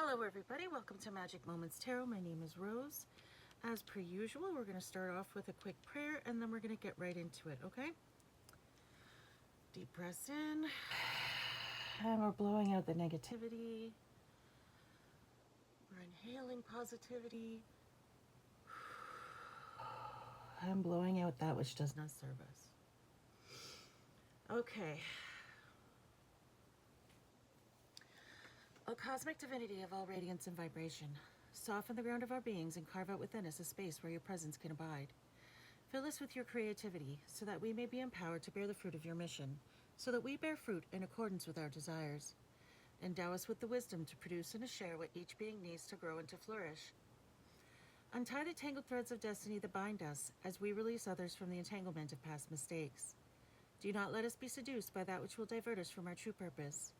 Hello everybody, welcome to Magic Moments Tarot. My name is Rose. As per usual, we're going to start off with a quick prayer and then we're going to get right into it, okay? Deep breaths in. And we're blowing out the negativity. We're inhaling positivity. And blowing out that which does not serve us. Okay. O cosmic divinity of all radiance and vibration, soften the ground of our beings and carve out within us a space where your presence can abide. Fill us with your creativity so that we may be empowered to bear the fruit of your mission, so that we bear fruit in accordance with our desires. Endow us with the wisdom to produce and to share what each being needs to grow and to flourish. Untie the tangled threads of destiny that bind us as we release others from the entanglement of past mistakes. Do not let us be seduced by that which will divert us from our true purpose,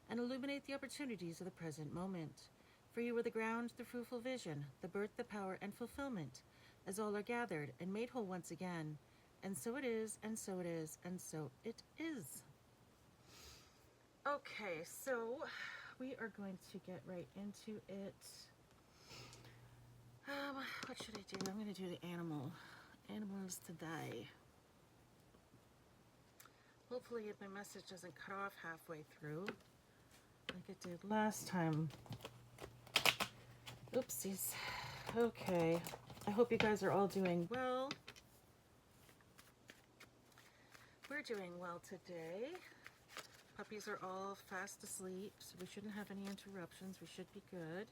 and illuminate the opportunities of the present moment. For you are the ground, the fruitful vision, the birth, the power, and fulfillment, as all are gathered and made whole once again. And so it is, and so it is, and so it is. Okay, so we are going to get right into it. What should I do? I'm going to do the animals today. Hopefully my message doesn't cut off halfway through like it did last time. Oopsies. Okay. I hope you guys are all doing well. We're doing well today. Puppies are all fast asleep, so we shouldn't have any interruptions. We should be good.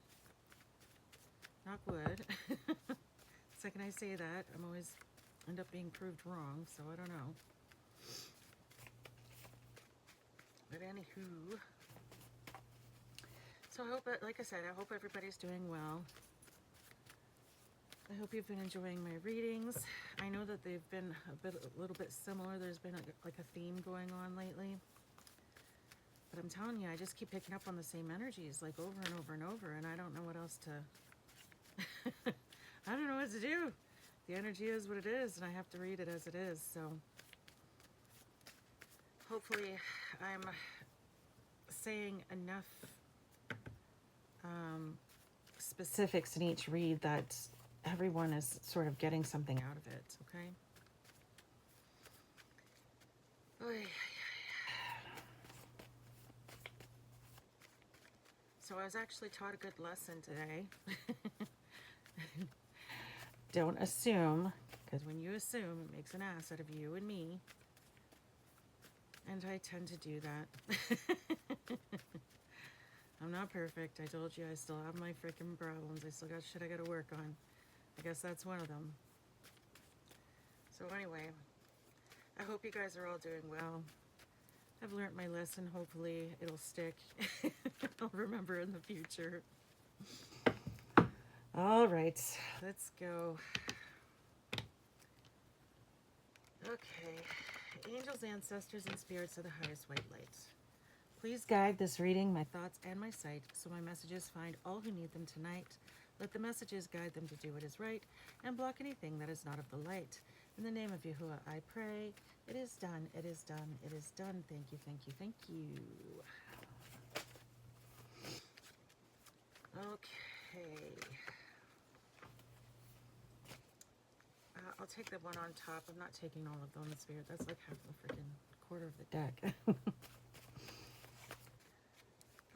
Knock wood. The second I say that, I'm always end up being proved wrong, so I don't know. But anywho, so I hope, like I said, I hope everybody's doing well. I hope you've been enjoying my readings. I know that they've been a little bit similar. There's been like a theme going on lately. But I'm telling you, I just keep picking up on the same energies like over and over and over, and I don't know what else to... I don't know what to do. The energy is what it is, and I have to read it as it is, so... Hopefully I'm saying enough specifics in each read that everyone is sort of getting something out of it, okay? So I was actually taught a good lesson today. Don't assume, because when you assume, it makes an ass out of you and me. And I tend to do that. I'm not perfect. I told you I still have my freaking problems. I still got shit I got to work on. I guess that's one of them. So anyway, I hope you guys are all doing well. I've learned my lesson. Hopefully it'll stick. I'll remember in the future. All right, let's go. Okay. Angels, ancestors, and spirits of the highest white light, please guide this reading, my thoughts, and my sight, so my messages find all who need them tonight. Let the messages guide them to do what is right, and block anything that is not of the light. In the name of Yahuwah, I pray. It is done, it is done, it is done. Thank you, thank you, thank you. Okay. I'll take the one on top. I'm not taking all of them in spirit. That's like half the freaking quarter of the deck.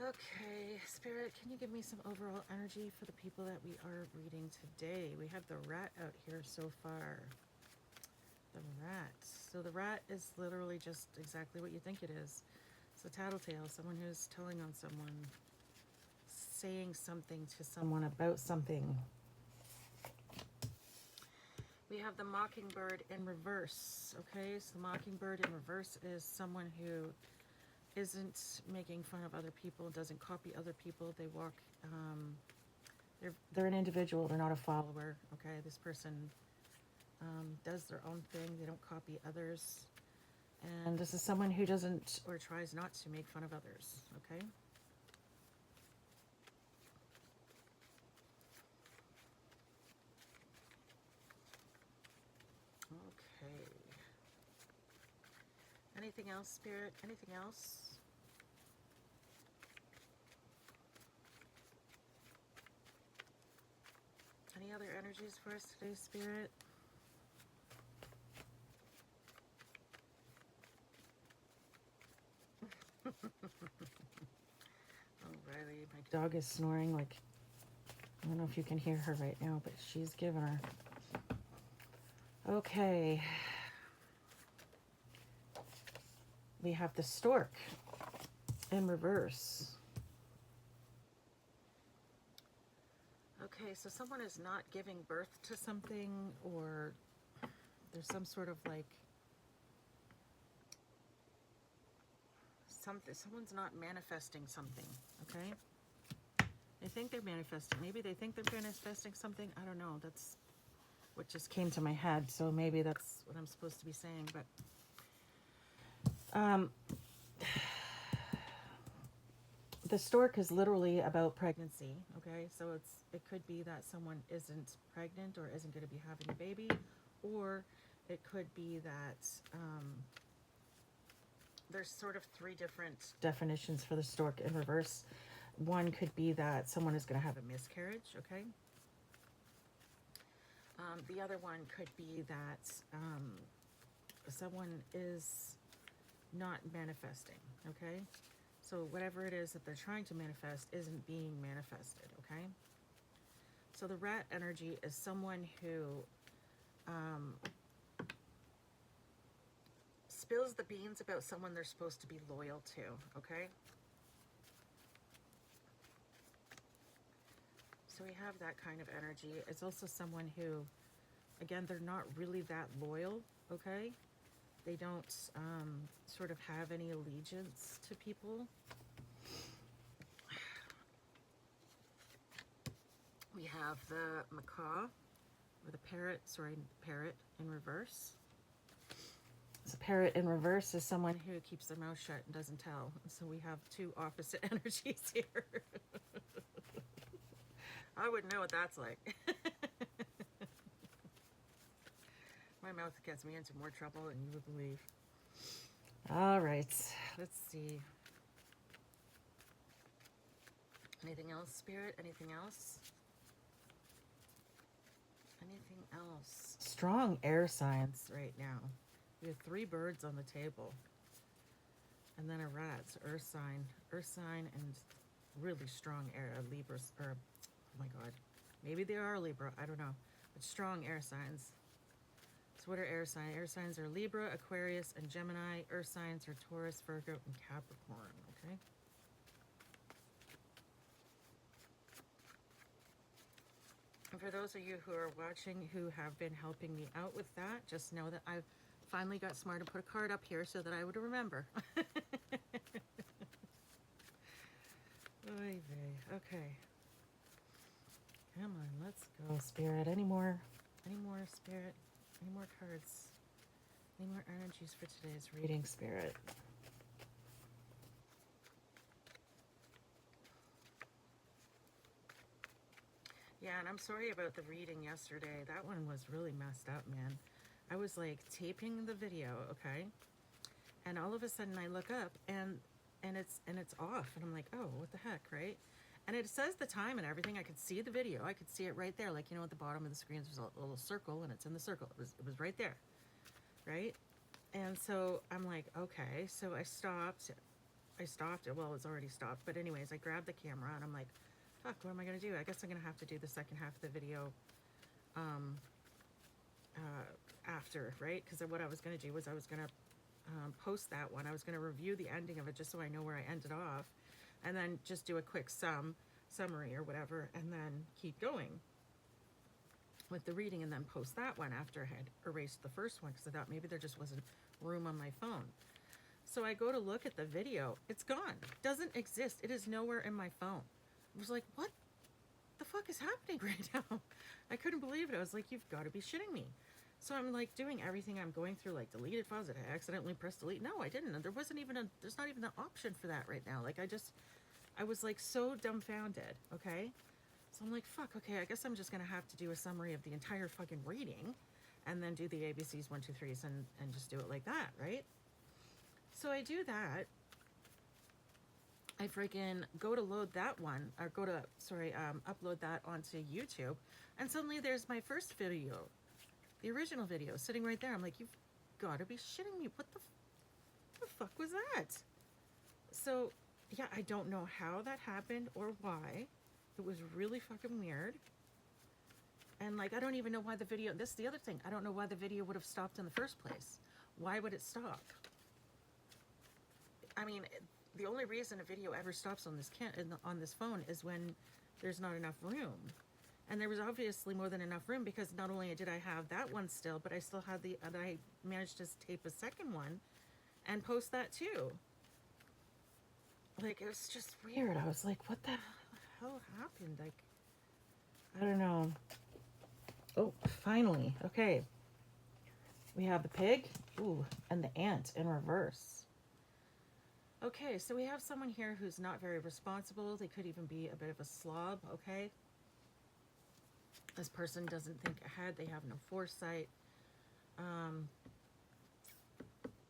Okay, Spirit, can you give me some overall energy for the people that we are reading today? We have the rat out here so far. The rat. So the rat is literally just exactly what you think it is. It's a tattletale, someone who's telling on someone, saying something to someone about something. We have the mockingbird in reverse, okay? So the mockingbird in reverse is someone who isn't making fun of other people, doesn't copy other people. They walk, they're an individual, they're not a follower, okay? This person does their own thing, they don't copy others. And this is someone who doesn't or tries not to make fun of others, okay? Okay. Anything else, Spirit? Anything else? Any other energies for us today, Spirit? Oh, Riley, my dog is snoring like, I don't know if you can hear her right now, but she's giving her. Okay. We have the stork in reverse. Okay, so someone is not giving birth to something, or there's some sort of like something, someone's not manifesting something, okay? They think they're manifesting. Maybe they think they're manifesting something. I don't know. That's what just came to my head. So maybe that's what I'm supposed to be saying. But the stork is literally about pregnancy, okay? So it could be that someone isn't pregnant or isn't going to be having a baby, or it could be that there's sort of three different definitions for the stork in reverse. One could be that someone is going to have a miscarriage, okay? The other one could be that someone is not manifesting, okay? So whatever it is that they're trying to manifest isn't being manifested, okay? So the rat energy is someone who spills the beans about someone they're supposed to be loyal to, okay? So we have that kind of energy. It's also someone who, again, they're not really that loyal, okay? They don't sort of have any allegiance to people. We have the macaw, or the parrot, parrot in reverse. So parrot in reverse is someone who keeps their mouth shut and doesn't tell. So we have two opposite energies here. I wouldn't know what that's like. My mouth gets me into more trouble than you would believe. All right, let's see. Anything else, Spirit? Anything else? Anything else? Strong air signs right now. We have 3 birds on the table. And then a rat, earth sign, and really strong air, Libras, or, oh my God, maybe they are Libra, I don't know, but strong air signs. So what are air signs? Air signs are Libra, Aquarius, and Gemini. Earth signs are Taurus, Virgo, and Capricorn, okay? And for those of you who are watching who have been helping me out with that, just know that I've finally got smart and put a card up here so that I would remember. Oy vey. Okay. Come on, let's go, Spirit. Any more, Spirit? Any more cards? Any more energies for today's reading, Spirit? Yeah, and I'm sorry about the reading yesterday. That one was really messed up, man. I was like taping the video, okay? And all of a sudden I look up and it's off, and I'm like, oh, what the heck, right? And it says the time and everything. I could see the video. I could see it right there, like, you know, at the bottom of the screen there's a little circle, and it's in the circle. It was right there, right? And so I'm like, okay. So I stopped it. Well, it's already stopped, but anyways, I grabbed the camera and I'm like, fuck, what am I gonna do? I guess I'm gonna have to do the second half of the video after, right? Because what I was gonna do was I was gonna post that one. I was gonna review the ending of it just so I know where I ended off, and then just do a quick summary or whatever, and then keep going with the reading, and then post that one after I had erased the first one, because I thought maybe there just wasn't room on my phone. So I go to look at the video. It's gone. It doesn't exist. It is nowhere in my phone. I was like, what the fuck is happening right now? I couldn't believe it. I was like, you've got to be shitting me. So I'm like doing everything. I'm going through like deleted files. Did I accidentally press delete? No, I didn't. And there's not even an option for that right now. Like I was like so dumbfounded. Okay. So I'm like, fuck, okay, I guess I'm just going to have to do a summary of the entire fucking reading, and then do the ABCs 1, 2, 3s and just do it like that, right? So I do that, I freaking go to load that one, or go to, sorry, upload that onto YouTube, and suddenly there's my first video, the original video, sitting right there. I'm like, you've got to be shitting me. What the fuck was that? So, yeah, I don't know how that happened or why. It was really fucking weird. And, like, I don't even know why the video, this is the other thing, I don't know why the video would have stopped in the first place. Why would it stop? I mean, the only reason a video ever stops on this phone is when there's not enough room. And there was obviously more than enough room, because not only did I have that one still, but I still had I managed to tape a second one and post that too. Like, it was just weird. I was like, what the hell happened? Like, I don't know. Oh, finally. Okay. We have the pig. Ooh, and the ant in reverse. Okay, so we have someone here who's not very responsible. They could even be a bit of a slob, okay? This person doesn't think ahead. They have no foresight.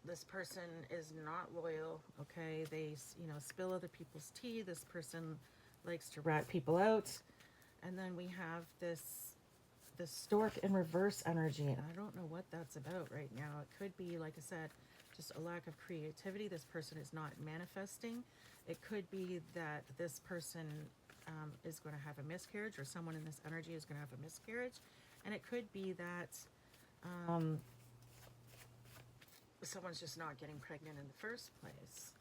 This person is not loyal, okay? They, you know, spill other people's tea. This person likes to rat people out. And then we have this stork in reverse energy. And I don't know what that's about right now. It could be, like I said, just a lack of creativity. This person is not manifesting. It could be that this person is going to have a miscarriage, or someone in this energy is going to have a miscarriage. And it could be that someone's just not getting pregnant in the first place.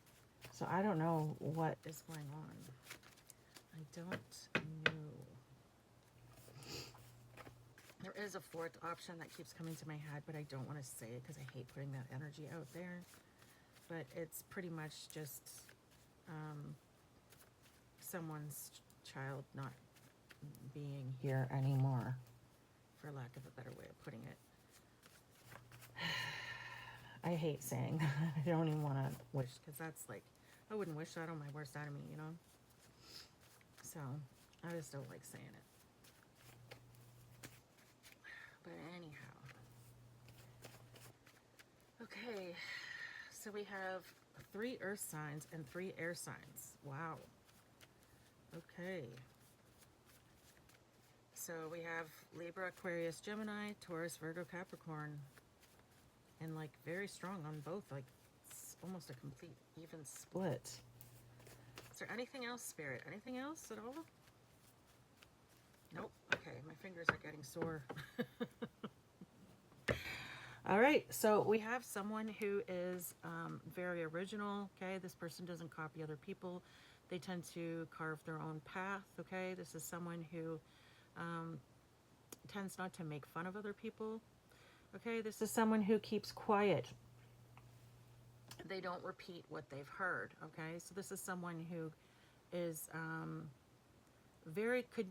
So I don't know what is going on. I don't know. There is a fourth option that keeps coming to my head, but I don't want to say it because I hate putting that energy out there. But it's pretty much just someone's child not being here anymore, for lack of a better way of putting it. I hate saying that. I don't even want to wish, because that's like, I wouldn't wish that on my worst enemy, you know? So, I just don't like saying it. But anyhow. Okay, so we have 3 earth signs and 3 air signs. Wow. Okay. So we have Libra, Aquarius, Gemini, Taurus, Virgo, Capricorn. And like very strong on both. Like it's almost a complete even split. Is there anything else, Spirit? Anything else at all? Nope. Okay, my fingers are getting sore. All right, so we have someone who is very original, okay? This person doesn't copy other people. They tend to carve their own path, okay? This is someone who tends not to make fun of other people, okay? This is someone who keeps quiet. They don't repeat what they've heard, okay? So this is someone who is could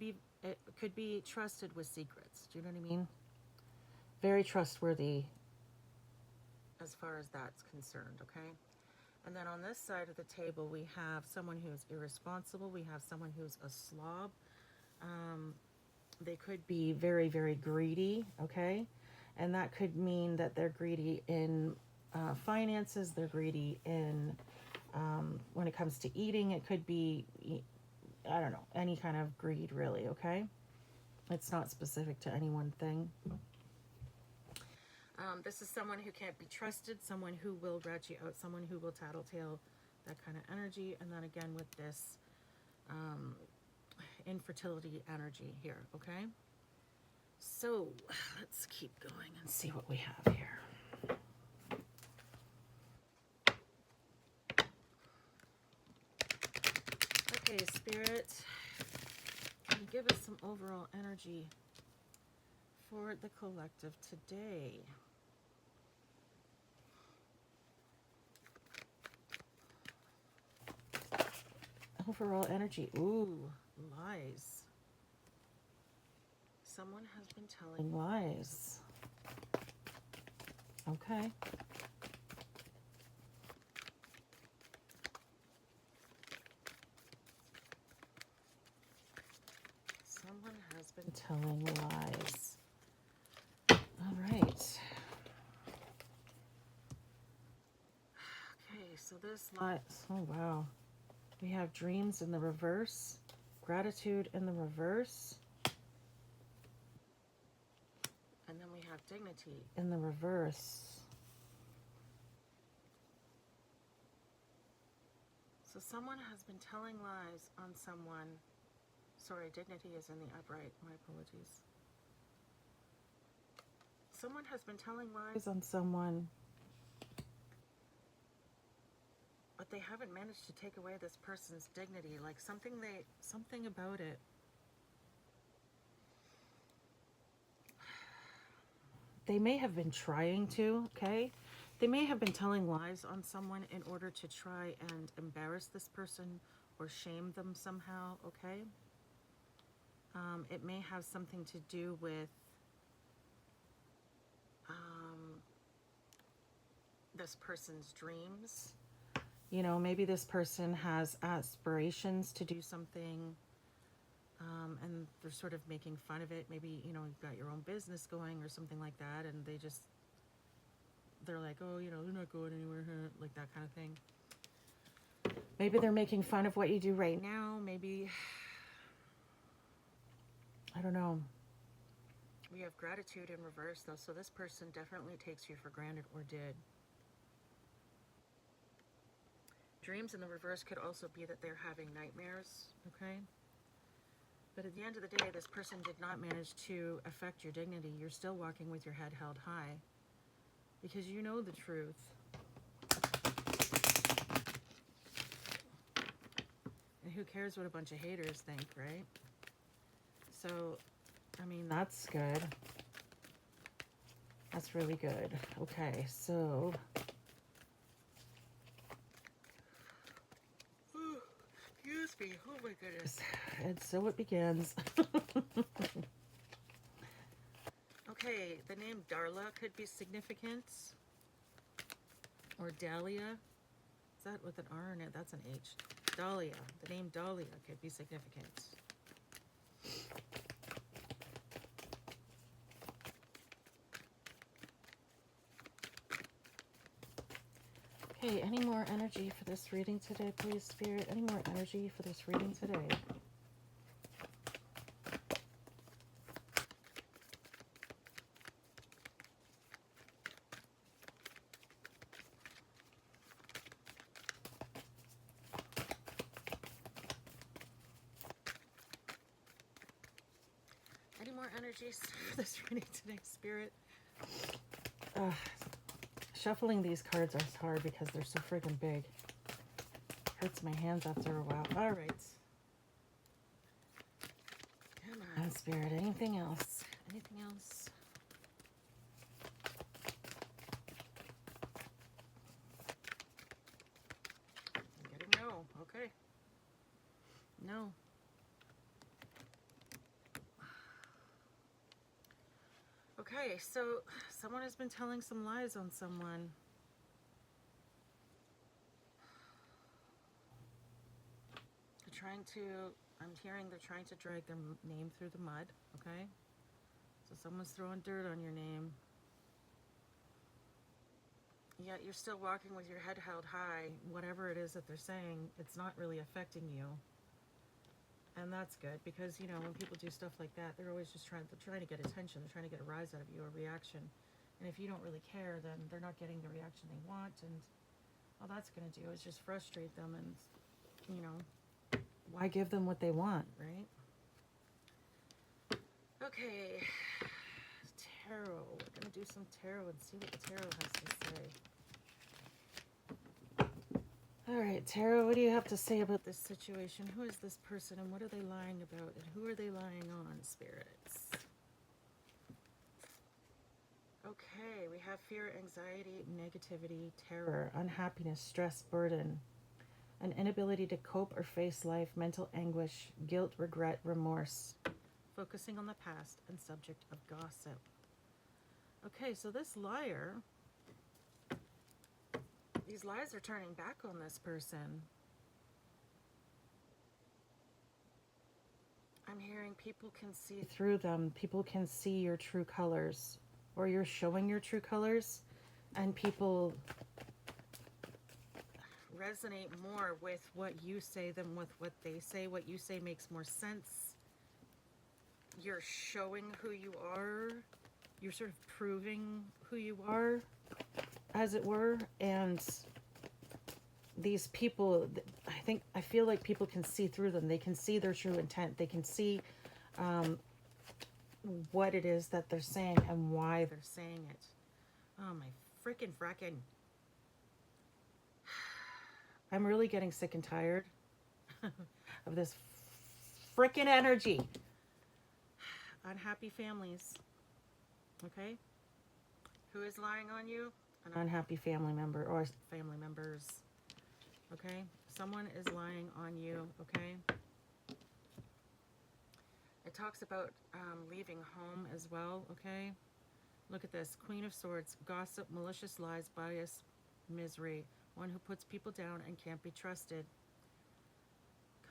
be trusted with secrets. Do you know what I mean? Very trustworthy as far as that's concerned, okay? And then on this side of the table, we have someone who's irresponsible. We have someone who's a slob. They could be very, very greedy, okay? And that could mean that they're greedy in finances. They're greedy in, when it comes to eating, it could be, I don't know, any kind of greed, really, okay? It's not specific to any one thing. This is someone who can't be trusted, someone who will rat you out, someone who will tattletale, that kind of energy. And then again with this infertility energy here, okay? So let's keep going and see what we have here. Okay, Spirit, can you give us some overall energy for the collective today? Overall energy. Ooh, lies. Someone has been telling lies. Okay. Someone has been telling lies. All right. Okay, so this lies. Oh, wow. We have dreams in the reverse, gratitude in the reverse, and then we have dignity in the reverse. So someone has been telling lies on someone. Sorry, dignity is in the upright. My apologies. Someone has been telling lies on someone, but they haven't managed to take away this person's dignity. Like something about it. They may have been trying to, okay? They may have been telling lies on someone in order to try and embarrass this person or shame them somehow, okay? It may have something to do with this person's dreams. You know, maybe this person has aspirations to do something, and they're sort of making fun of it. Maybe, you know, you've got your own business going or something like that, and they're like, oh, you know, they're not going anywhere, like that kind of thing. Maybe they're making fun of what you do right now. Maybe, I don't know. We have gratitude in reverse, though, so this person definitely takes you for granted or did. Dreams in the reverse could also be that they're having nightmares, okay? But at the end of the day, this person did not manage to affect your dignity. You're still walking with your head held high because you know the truth. And who cares what a bunch of haters think, right? So, I mean, that's good. That's really good. Okay, so... Excuse me. Oh my goodness. And so it begins. Okay, the name Darla could be significant. Or Dahlia. Is that with an R in it? That's an H. Dahlia. The name Dahlia could be significant. Okay, any more energy for this reading today, please, Spirit? Any more energy for this reading today? Any more energies for this reading today, Spirit? Shuffling these cards is hard because they're so friggin' big. Hurts my hands after a while. All right. Come on, Spirit. Anything else? Anything else? I'm getting no. Okay. No. Okay, so someone has been telling some lies on someone. I'm hearing they're trying to drag their name through the mud, okay? So someone's throwing dirt on your name. Yet you're still walking with your head held high. Whatever it is that they're saying, it's not really affecting you. And that's good because, you know, when people do stuff like that, they're always just trying to get attention. They're trying to get a rise out of you, a reaction. And if you don't really care, then they're not getting the reaction they want. And all that's going to do is just frustrate them. And, you know, why give them what they want, right? Okay. Tarot. We're going to do some tarot and see what the tarot has to say. All right, Tarot, what do you have to say about this situation? Who is this person and what are they lying about? And who are they lying on, spirits? Okay, we have fear, anxiety, negativity, terror, unhappiness, stress, burden, an inability to cope or face life, mental anguish, guilt, regret, remorse, focusing on the past, and subject of gossip. Okay, so this liar... These lies are turning back on this person. I'm hearing people can see through them. People can see your true colors. Or you're showing your true colors. And people resonate more with what you say than with what they say. What you say makes more sense. You're showing who you are. You're sort of proving who you are, as it were. And these people, I feel like people can see through them. They can see their true intent. They can see what it is that they're saying and why they're saying it. Oh my freaking fracking. I'm really getting sick and tired of this freaking energy. Unhappy families. Okay? Who is lying on you? An unhappy family member or family members. Okay? Someone is lying on you. Okay? It talks about leaving home as well. Okay? Look at this. Queen of Swords. Gossip, malicious lies, bias, misery. One who puts people down and can't be trusted.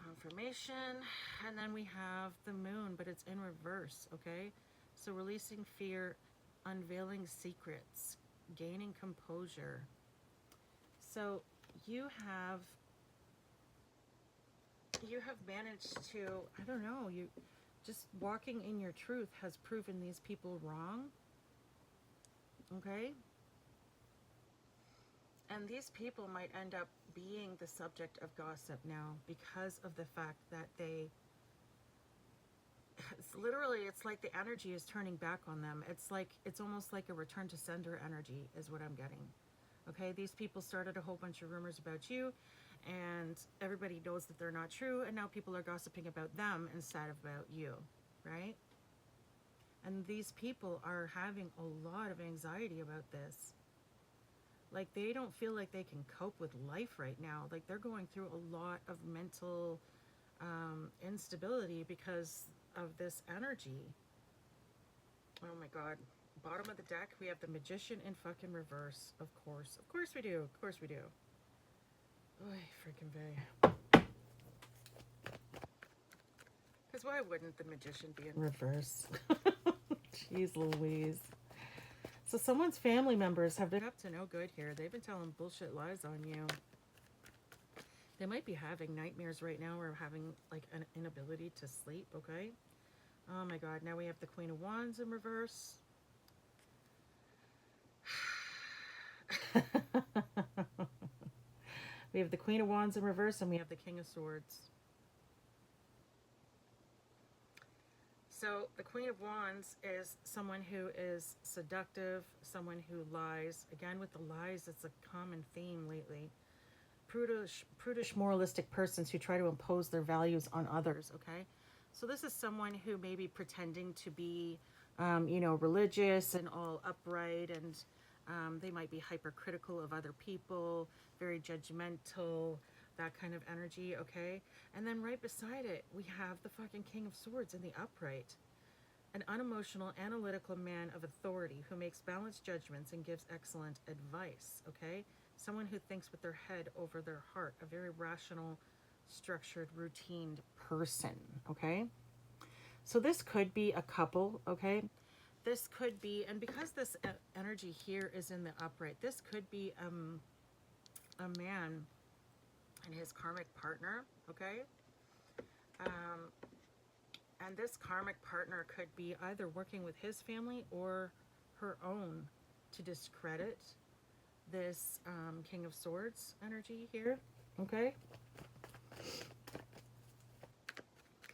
Confirmation. And then we have the moon, but it's in reverse. Okay? So releasing fear, unveiling secrets, gaining composure. So you have managed to, I don't know, you just walking in your truth has proven these people wrong. Okay? And these people might end up being the subject of gossip now because of the fact that it's like the energy is turning back on them. It's almost like a return to sender energy is what I'm getting. Okay, these people started a whole bunch of rumors about you, and everybody knows that they're not true, and now people are gossiping about them instead of about you, right? And these people are having a lot of anxiety about this. Like, they don't feel like they can cope with life right now. Like, they're going through a lot of mental instability because of this energy. Oh my God. Bottom of the deck, we have the Magician in fucking reverse. Of course. Of course we do. Of course we do. Oy, freaking vey. Because why wouldn't the Magician be in reverse? Jeez Louise. So someone's family members have been up to no good here. They've been telling bullshit lies on you. They might be having nightmares right now or having like an inability to sleep, okay? Oh my God, now we have the Queen of Wands in reverse. We have the Queen of Wands in reverse and we have the King of Swords. So the Queen of Wands is someone who is seductive, someone who lies. Again, with the lies, it's a common theme lately. Prudish, moralistic persons who try to impose their values on others, okay? So this is someone who may be pretending to be, religious and all upright, and they might be hypercritical of other people, very judgmental, that kind of energy, okay? And then right beside it, we have the fucking King of Swords in the upright. An unemotional, analytical man of authority who makes balanced judgments and gives excellent advice, okay? Someone who thinks with their head over their heart, a very rational, structured, routine person, okay? So this could be a couple, okay? This could be, and because this energy here is in the upright, this could be a man and his karmic partner, okay? And this karmic partner could be either working with his family or her own to discredit this King of Swords energy here, okay?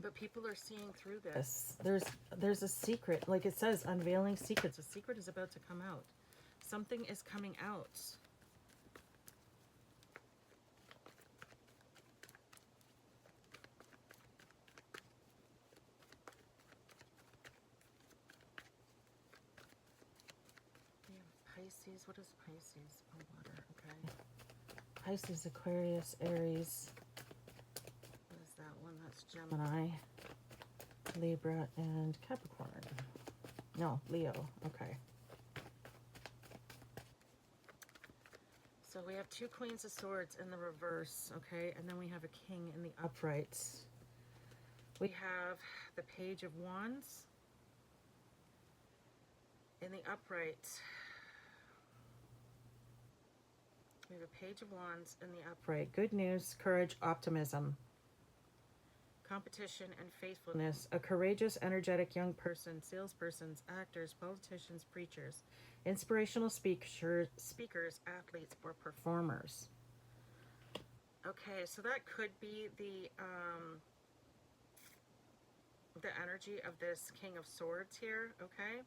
But people are seeing through this. There's a secret, like it says, unveiling secrets. A secret is about to come out. Something is coming out. We have Pisces. What is Pisces? Oh, water. Okay. Pisces, Aquarius, Aries. What is that one? That's Gemini, Libra, and Capricorn. No, Leo. Okay. So we have two Queens of Swords in the reverse, okay? And then we have a King in the uprights. We have the Page of Wands in the upright. We have a Page of Wands in the upright. Good news, courage, optimism, competition, and faithfulness. A courageous, energetic young person, salespersons, actors, politicians, preachers, inspirational speakers, athletes, or performers. Okay, so that could be the energy of this King of Swords here, okay?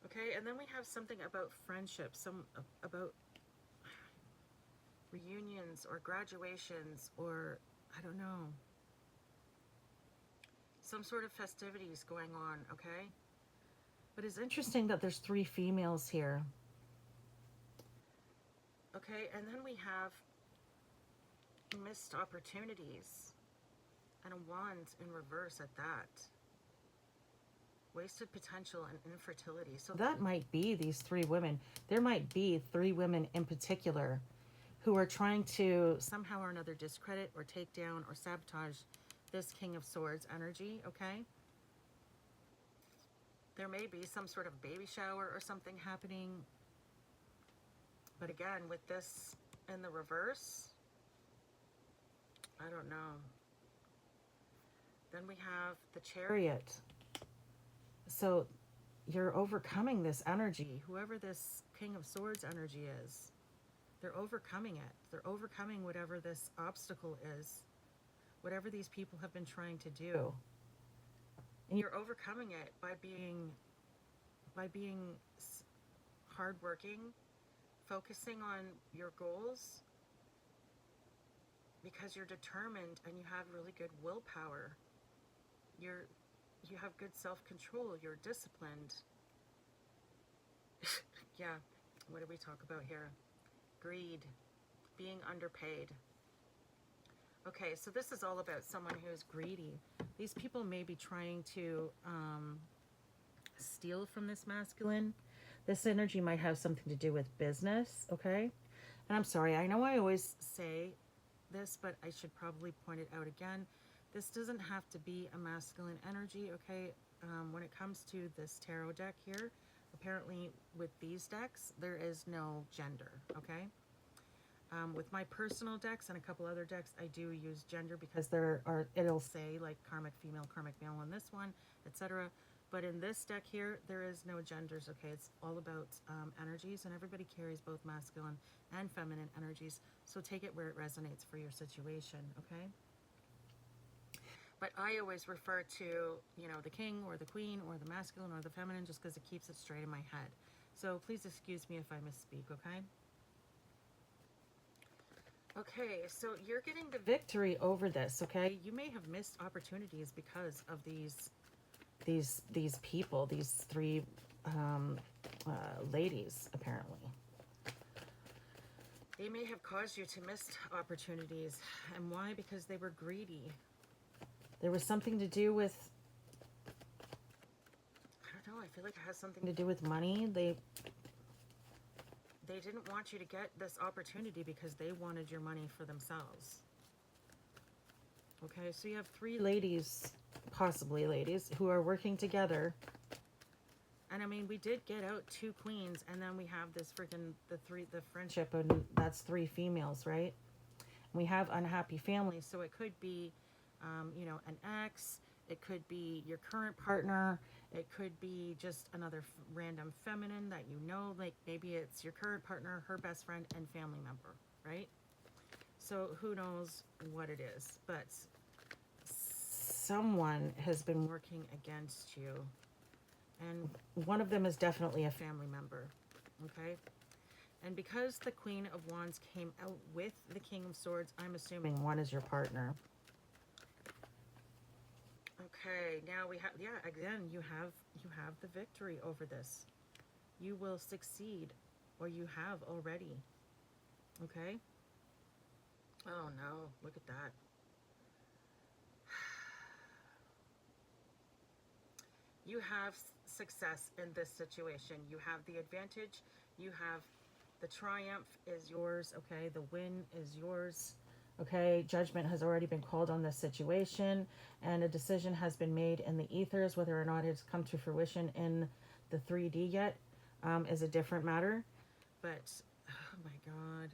Okay, and then we have something about friendship, about reunions or graduations, or I don't know, some sort of festivities going on, okay? But it's interesting that there's 3 females here. Okay, and then we have missed opportunities and a wand in reverse at that. Wasted potential and infertility. So that might be these 3 women. There might be 3 women in particular who are trying to somehow or another discredit or take down or sabotage this King of Swords energy, okay? There may be some sort of baby shower or something happening. But again, with this in the reverse, I don't know. Then we have the Chariot. So you're overcoming this energy. Whoever this King of Swords energy is, they're overcoming it. They're overcoming whatever this obstacle is, whatever these people have been trying to do. And you're overcoming it by being hardworking, focusing on your goals, because you're determined and you have really good willpower. You have good self-control. You're disciplined. Yeah. What do we talk about here? Greed. Being underpaid. Okay, so this is all about someone who is greedy. These people may be trying to steal from this masculine. This energy might have something to do with business, okay? And I'm sorry, I know I always say this, but I should probably point it out again. This doesn't have to be a masculine energy, okay? When it comes to this tarot deck here, apparently with these decks, there is no gender, okay? With my personal decks and a couple other decks, I do use gender because it'll say like karmic female, karmic male on this one, etc. But in this deck here, there is no genders, okay? It's all about energies, and everybody carries both masculine and feminine energies. So take it where it resonates for your situation, okay? But I always refer to, you know, the king or the queen or the masculine or the feminine just because it keeps it straight in my head. So please excuse me if I misspeak, okay? Okay, so you're getting the victory over this, okay? You may have missed opportunities because of these people, these 3 ladies, apparently. They may have caused you to miss opportunities. And why? Because they were greedy. There was something to do with, I don't know, I feel like it has something to do with money. They didn't want you to get this opportunity because they wanted your money for themselves. Okay, so you have 3 ladies, possibly ladies, who are working together. And I mean, we did get out 2 queens, and then we have this freaking, the friendship, and that's 3 females, right? We have unhappy families, so it could be, you know, an ex, it could be your current partner, it could be just another random feminine that you know, like maybe it's your current partner, her best friend, and family member, right? So who knows what it is, but someone has been working against you, and one of them is definitely a family member, okay? And because the Queen of Wands came out with the King of Swords, I'm assuming one is your partner. Okay, now we have, yeah, again, you have the victory over this. You will succeed, or you have already. Okay? Oh no, look at that. You have success in this situation. You have the advantage. You have the triumph is yours, okay? The win is yours. Okay, judgment has already been called on this situation, and a decision has been made in the ethers. Whether or not it's come to fruition in the 3D yet is a different matter. But, my God.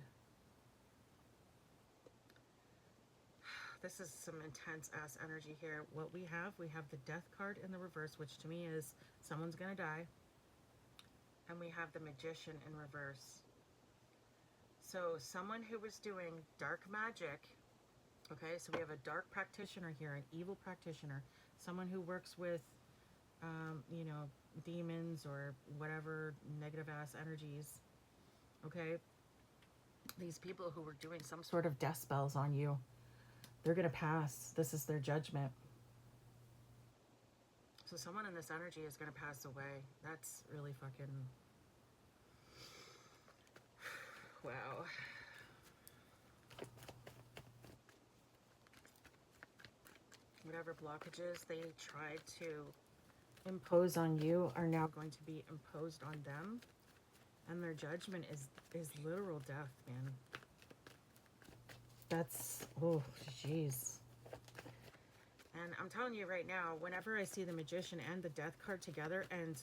This is some intense ass energy here. What we have the death card in the reverse, which to me is someone's gonna die. And we have the magician in reverse. So someone who was doing dark magic, okay, so we have a dark practitioner here, an evil practitioner, someone who works with, you know, demons or whatever negative ass energies, okay? These people who were doing some sort of death spells on you, they're going to pass. This is their judgment. So someone in this energy is going to pass away. That's really fucking... Wow. Whatever blockages they tried to impose on you are now going to be imposed on them. And their judgment is literal death, man. That's, oh, jeez. And I'm telling you right now, whenever I see the magician and the death card together and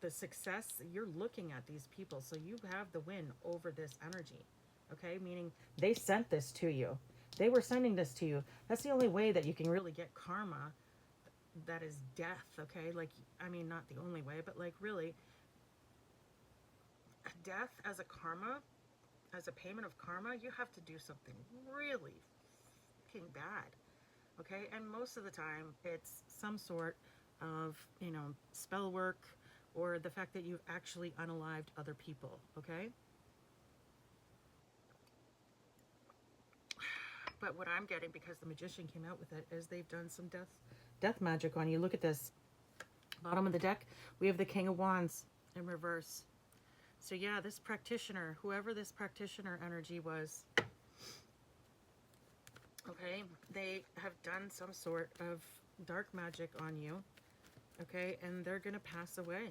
the success, you're looking at these people. So you have the win over this energy, okay? Meaning they sent this to you. They were sending this to you. That's the only way that you can really get karma. That is death, okay? Like, I mean, not the only way, but like really, death as a karma, as a payment of karma, you have to do something really fucking bad, okay? And most of the time, it's some sort of, you know, spell work or the fact that you've actually unalived other people, okay? But what I'm getting, because the magician came out with it, is they've done some death magic on you. Look at this. Bottom of the deck, we have the King of Wands in reverse. So yeah, this practitioner, whoever this practitioner energy was, okay, they have done some sort of dark magic on you, okay, and they're going to pass away.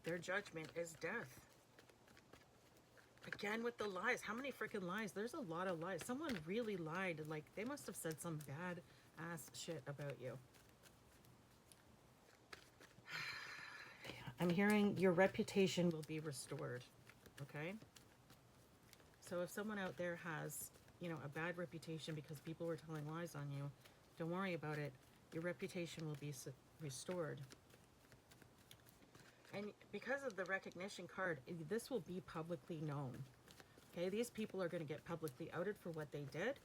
Their judgment is death. Again with the lies. How many freaking lies? There's a lot of lies. Someone really lied. Like, they must have said some bad ass shit about you. I'm hearing your reputation will be restored, okay? So if someone out there has, you know, a bad reputation because people were telling lies on you, don't worry about it. Your reputation will be restored. And because of the recognition card, this will be publicly known, okay? These people are going to get publicly outed for what they did,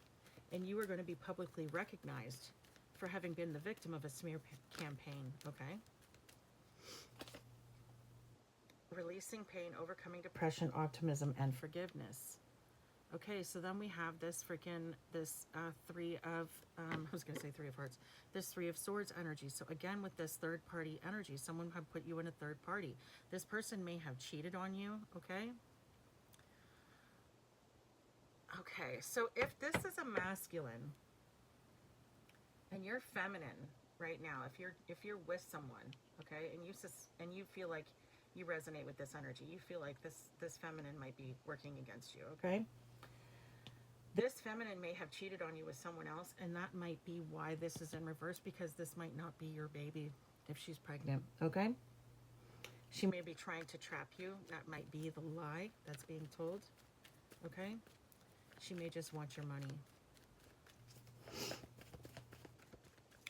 and you are going to be publicly recognized for having been the victim of a smear campaign, okay? Releasing pain, overcoming depression, optimism, and forgiveness. Okay, so then we have this freaking, this three of, I was going to say three of hearts, this three of swords energy. So again, with this third party energy, someone had put you in a third party. This person may have cheated on you, okay? Okay, so if this is a masculine and you're feminine right now, if you're with someone, okay, and you feel like you resonate with this energy, you feel like this feminine might be working against you, okay? This feminine may have cheated on you with someone else, and that might be why this is in reverse, because this might not be your baby if she's pregnant, okay? She may be trying to trap you. That might be the lie that's being told, okay? She may just want your money.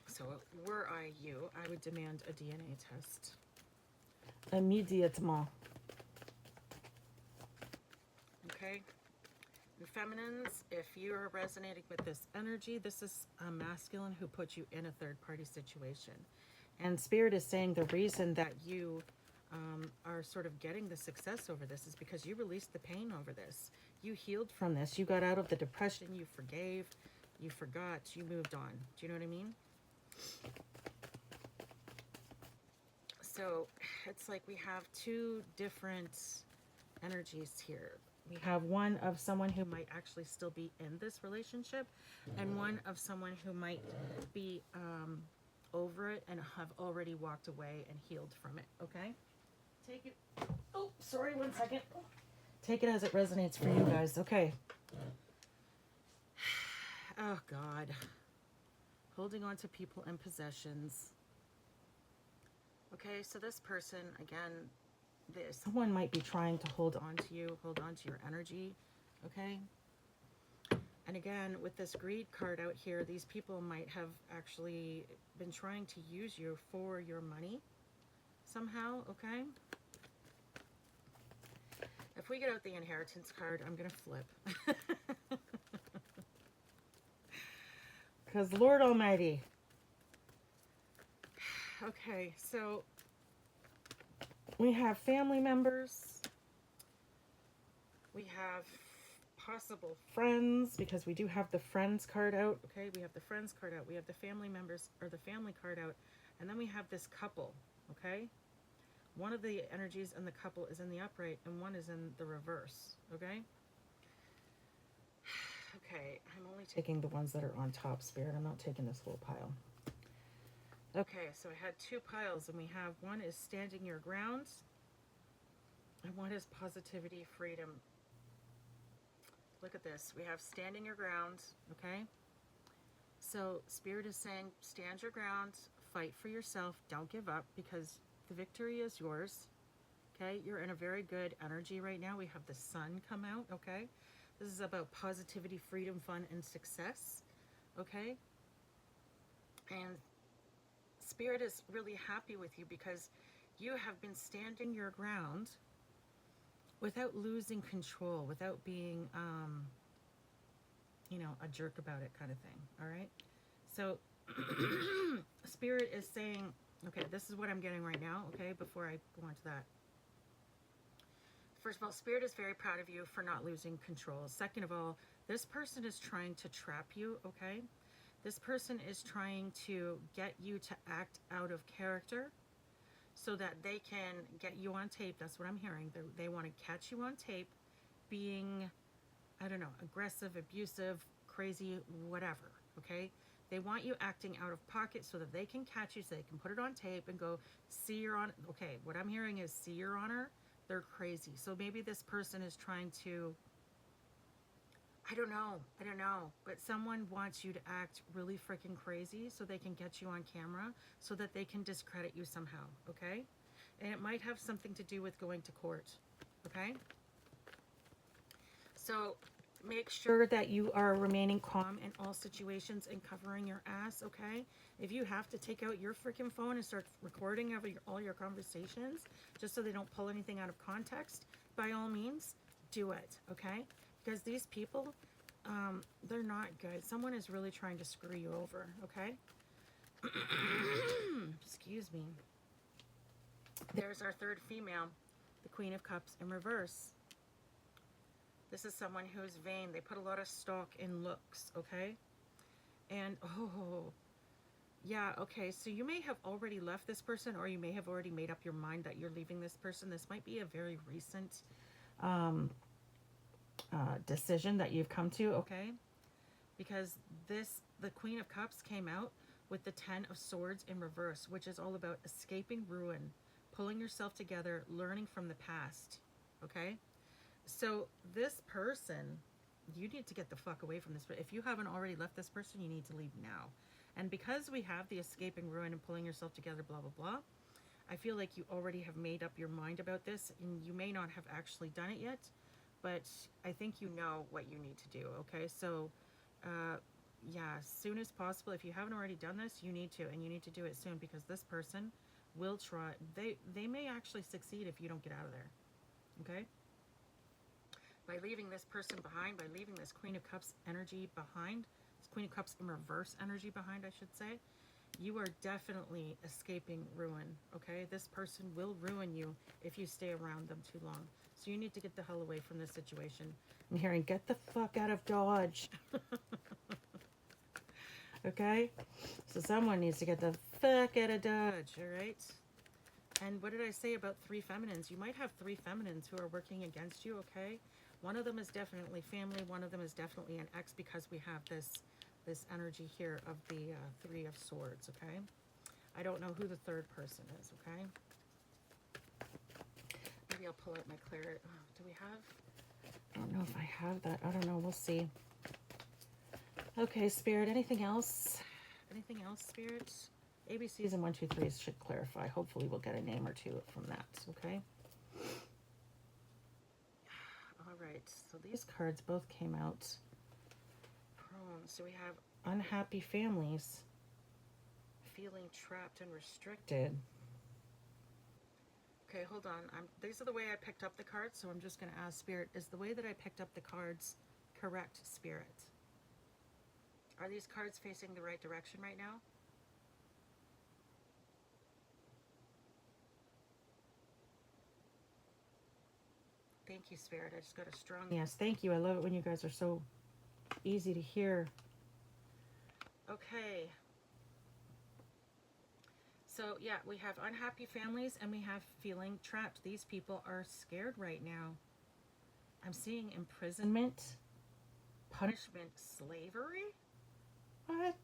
So were I you, I would demand a DNA test. Immediatement. Okay? And feminines, if you're resonating with this energy, this is a masculine who put you in a third-party situation. And Spirit is saying the reason that you are sort of getting the success over this is because you released the pain over this. You healed from this. You got out of the depression. You forgave. You forgot. You moved on. Do you know what I mean? So it's like we have two different energies here. We have one of someone who might actually still be in this relationship, and one of someone who might be over it and have already walked away and healed from it, okay? Take it. Oh, sorry, 1 second. Take it as it resonates for you guys, okay? Oh, God. Holding on to people and possessions. Okay, so this person, again, someone might be trying to hold on to you, hold on to your energy, okay? And again, with this greed card out here, these people might have actually been trying to use you for your money somehow, okay? If we get out the inheritance card, I'm going to flip. Because Lord Almighty. Okay, so we have family members. We have possible friends, because we do have the friends card out. Okay, we have the friends card out. We have the family members, or the family card out. And then we have this couple, okay? One of the energies in the couple is in the upright, and one is in the reverse, okay? Okay, I'm only taking the ones that are on top, Spirit. I'm not taking this whole pile. Okay, so I had two piles, and we have one is standing your ground, and one is positivity, freedom. Look at this. We have standing your ground, okay? So Spirit is saying stand your ground, fight for yourself, don't give up, because the victory is yours, okay? You're in a very good energy right now. We have the sun come out, okay? This is about positivity, freedom, fun, and success, okay? And Spirit is really happy with you because you have been standing your ground without losing control, without being, you know, a jerk about it kind of thing, all right? So Spirit is saying, okay, this is what I'm getting right now, okay, before I go on to that. First of all, Spirit is very proud of you for not losing control. Second of all, this person is trying to trap you, okay? This person is trying to get you to act out of character so that they can get you on tape. That's what I'm hearing. They want to catch you on tape being, I don't know, aggressive, abusive, crazy, whatever, okay? They want you acting out of pocket so that they can catch you, so they can put it on tape and go, see, Your Honor. Okay, what I'm hearing is, see, Your Honor, they're crazy. So maybe this person is trying to, I don't know, but someone wants you to act really freaking crazy so they can get you on camera so that they can discredit you somehow, okay? And it might have something to do with going to court, okay? So make sure that you are remaining calm in all situations and covering your ass, okay? If you have to take out your freaking phone and start recording all your conversations just so they don't pull anything out of context, by all means, do it, okay? Because these people, they're not good. Someone is really trying to screw you over, okay? Excuse me. There's our third female, the Queen of Cups in reverse. This is someone who's vain. They put a lot of stock in looks, okay? And, oh, yeah, okay. So you may have already left this person, or you may have already made up your mind that you're leaving this person. This might be a very recent decision that you've come to, okay? Because the Queen of Cups came out with the Ten of Swords in reverse, which is all about escaping ruin, pulling yourself together, learning from the past, okay? So this person, you need to get the fuck away from this. If you haven't already left this person, you need to leave now. And because we have the escaping ruin and pulling yourself together, blah, blah, blah, I feel like you already have made up your mind about this, and you may not have actually done it yet, but I think you know what you need to do, okay? So, yeah, as soon as possible. If you haven't already done this, you need to, and you need to do it soon, because this person will try. They may actually succeed if you don't get out of there, okay? By leaving this person behind, by leaving this Queen of Cups energy behind, this Queen of Cups in reverse energy behind, I should say, you are definitely escaping ruin, okay? This person will ruin you if you stay around them too long. So you need to get the hell away from this situation. I'm hearing, get the fuck out of Dodge. Okay? So someone needs to get the fuck out of Dodge, all right? And what did I say about three feminines? You might have three feminines who are working against you, okay? One of them is definitely family. One of them is definitely an ex, because we have this energy here of the Three of Swords, okay? I don't know who the third person is, okay? Maybe I'll pull out my claret. Oh, do we have? I don't know if I have that. I don't know. We'll see. Okay, Spirit. Anything else? Anything else, Spirit? ABCs and 1, 2, 3s should clarify. Hopefully we'll get a name or two from that, okay? All right, so these cards both came out prone. So we have unhappy families, feeling trapped and restricted. Okay, hold on. These are the way I picked up the cards, so I'm just going to ask Spirit, is the way that I picked up the cards correct, Spirit? Are these cards facing the right direction right now? Thank you, Spirit. I just got a strong yes. Thank you. I love it when you guys are so easy to hear. Okay. So, yeah, we have unhappy families and we have feeling trapped. These people are scared right now. I'm seeing imprisonment, punishment, slavery. What?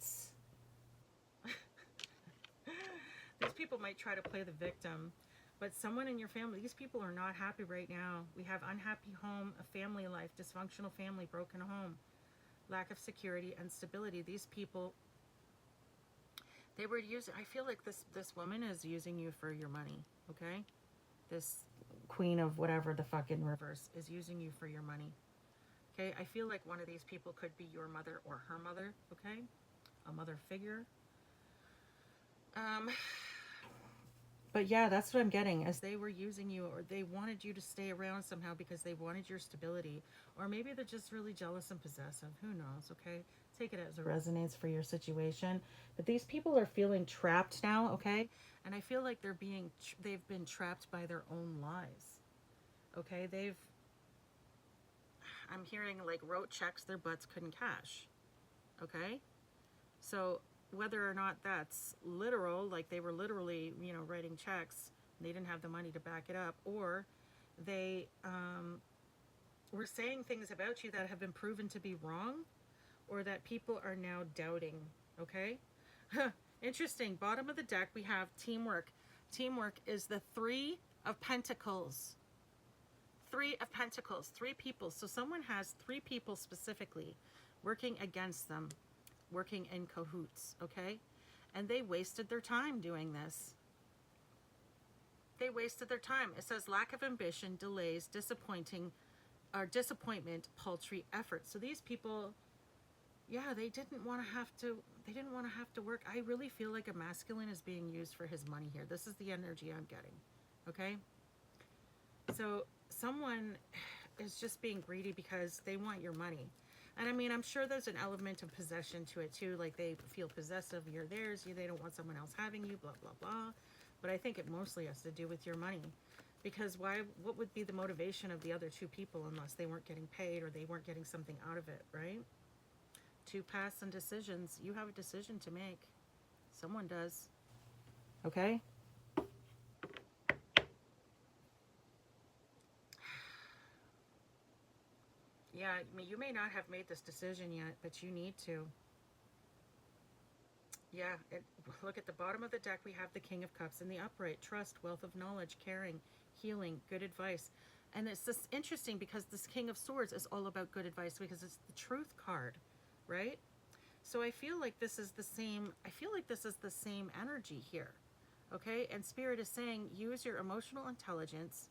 These people might try to play the victim, but someone in your family, these people are not happy right now. We have unhappy home, a family life, dysfunctional family, broken home, lack of security and stability. These people, they were using, I feel like this woman is using you for your money, okay? This queen of whatever the fuck in reverse is using you for your money, okay? I feel like one of these people could be your mother or her mother, okay? A mother figure. But yeah, that's what I'm getting, as they were using you, or they wanted you to stay around somehow because they wanted your stability, or maybe they're just really jealous and possessive. Who knows, okay? Take it as it resonates for your situation. But these people are feeling trapped now, okay? And I feel like they've been trapped by their own lies, okay? I'm hearing like wrote checks their butts couldn't cash, okay? So whether or not that's literal, like they were literally, writing checks, they didn't have the money to back it up, or they were saying things about you that have been proven to be wrong, or that people are now doubting, okay? Interesting. Bottom of the deck, we have teamwork. Teamwork is the Three of Pentacles. Three of Pentacles, three people. So someone has three people specifically working against them, working in cahoots, okay? And they wasted their time doing this. They wasted their time. It says lack of ambition, delays, disappointment, paltry effort. So these people, yeah, they didn't want to have to work. I really feel like a masculine is being used for his money here. This is the energy I'm getting, okay? So someone is just being greedy because they want your money. And I mean, I'm sure there's an element of possession to it too. Like they feel possessive, you're theirs, they don't want someone else having you, blah, blah, blah. But I think it mostly has to do with your money. Because what would be the motivation of the other two people unless they weren't getting paid or they weren't getting something out of it, right? Two paths and decisions. You have a decision to make. Someone does. Okay? Yeah, I mean, you may not have made this decision yet, but you need to. Yeah, look at the bottom of the deck. We have the King of Cups in the upright. Trust, wealth of knowledge, caring, healing, good advice. And it's just interesting because this King of Swords is all about good advice because it's the Truth card, right? So I feel like this is the same. I feel like this is the same energy here, okay? And Spirit is saying use your emotional intelligence,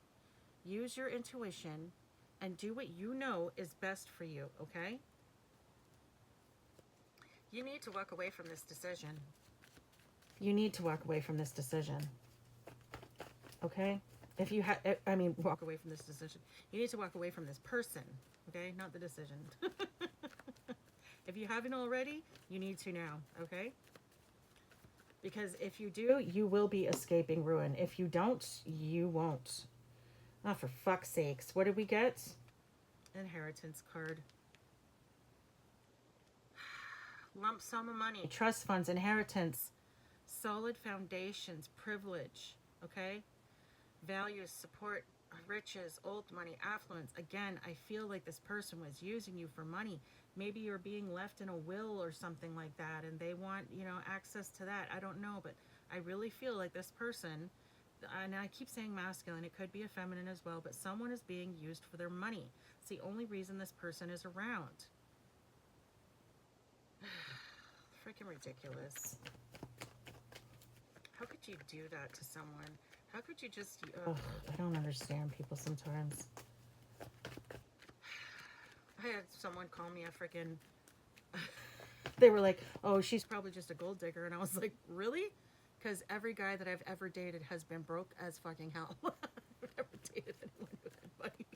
use your intuition, and do what you know is best for you, okay? You need to walk away from this decision. You need to walk away from this decision, okay? If you walk away from this decision. You need to walk away from this person, okay? Not the decision. If you haven't already, you need to now, okay? Because if you do, you will be escaping ruin. If you don't, you won't. Oh, for fuck's sakes. What did we get? Inheritance card. Lump sum of money. Trust funds, inheritance. Solid foundations, privilege, okay? Values, support, riches, old money, affluence. Again, I feel like this person was using you for money. Maybe you're being left in a will or something like that, and they want, access to that. I don't know, but I really feel like this person, and I keep saying masculine, it could be a feminine as well, but someone is being used for their money. It's the only reason this person is around. Freaking ridiculous. How could you do that to someone? How could you just... Ugh, I don't understand people sometimes. I had someone call me a freaking... They were like, oh, she's probably just a gold digger. And I was like, really? Because every guy that I've ever dated has been broke as fucking hell. I've never dated anyone who had money.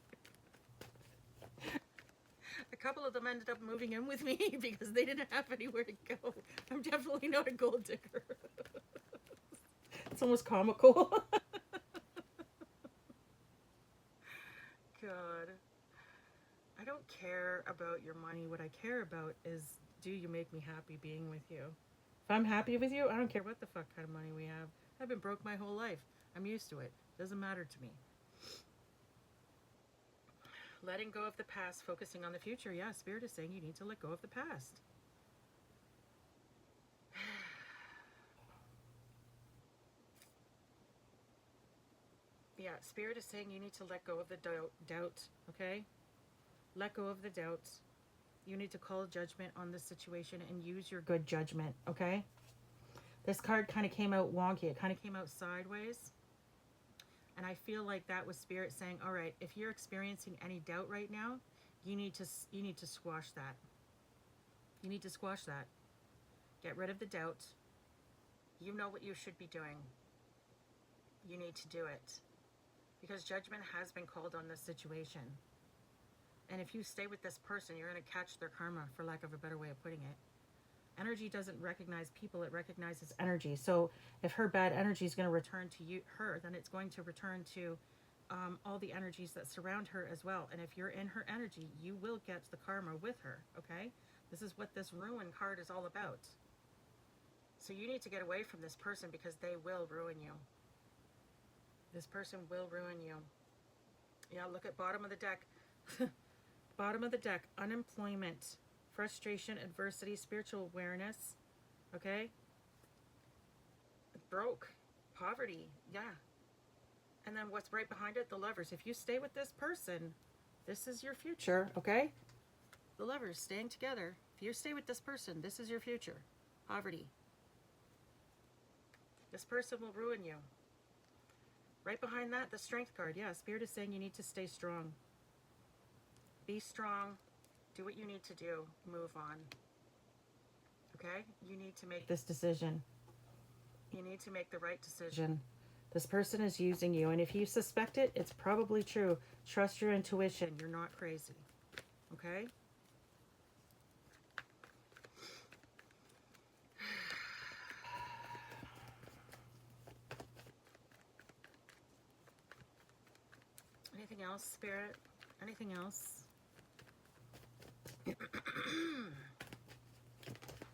A couple of them ended up moving in with me because they didn't have anywhere to go. I'm definitely not a gold digger. It's almost comical. God. I don't care about your money. What I care about is, do you make me happy being with you? If I'm happy with you, I don't care what the fuck kind of money we have. I've been broke my whole life. I'm used to it. Doesn't matter to me. Letting go of the past, focusing on the future. Yeah, Spirit is saying you need to let go of the past. Yeah, Spirit is saying you need to let go of the doubt, okay? Let go of the doubt. You need to call judgment on this situation and use your good judgment, okay? This card kind of came out wonky. It kind of came out sideways. And I feel like that was Spirit saying, all right, if you're experiencing any doubt right now, you need to squash that. You need to squash that. Get rid of the doubt. You know what you should be doing. You need to do it. Because judgment has been called on this situation. And if you stay with this person, you're going to catch their karma, for lack of a better way of putting it. Energy doesn't recognize people, it recognizes energy. So if her bad energy is going to return to her, then it's going to return to all the energies that surround her as well. And if you're in her energy, you will get the karma with her, okay? This is what this ruin card is all about. So you need to get away from this person because they will ruin you. This person will ruin you. Yeah, look at bottom of the deck. Bottom of the deck, unemployment, frustration, adversity, spiritual awareness, okay? Broke, poverty, yeah. And then what's right behind it? The Lovers. If you stay with this person, this is your future, okay? The Lovers, staying together. If you stay with this person, this is your future. Poverty. This person will ruin you. Right behind that, the Strength card. Yeah, Spirit is saying you need to stay strong. Be strong. Do what you need to do. Move on. Okay? You need to make this decision. You need to make the right decision. This person is using you, and if you suspect it, it's probably true. Trust your intuition. You're not crazy. Okay? Anything else, Spirit? Anything else?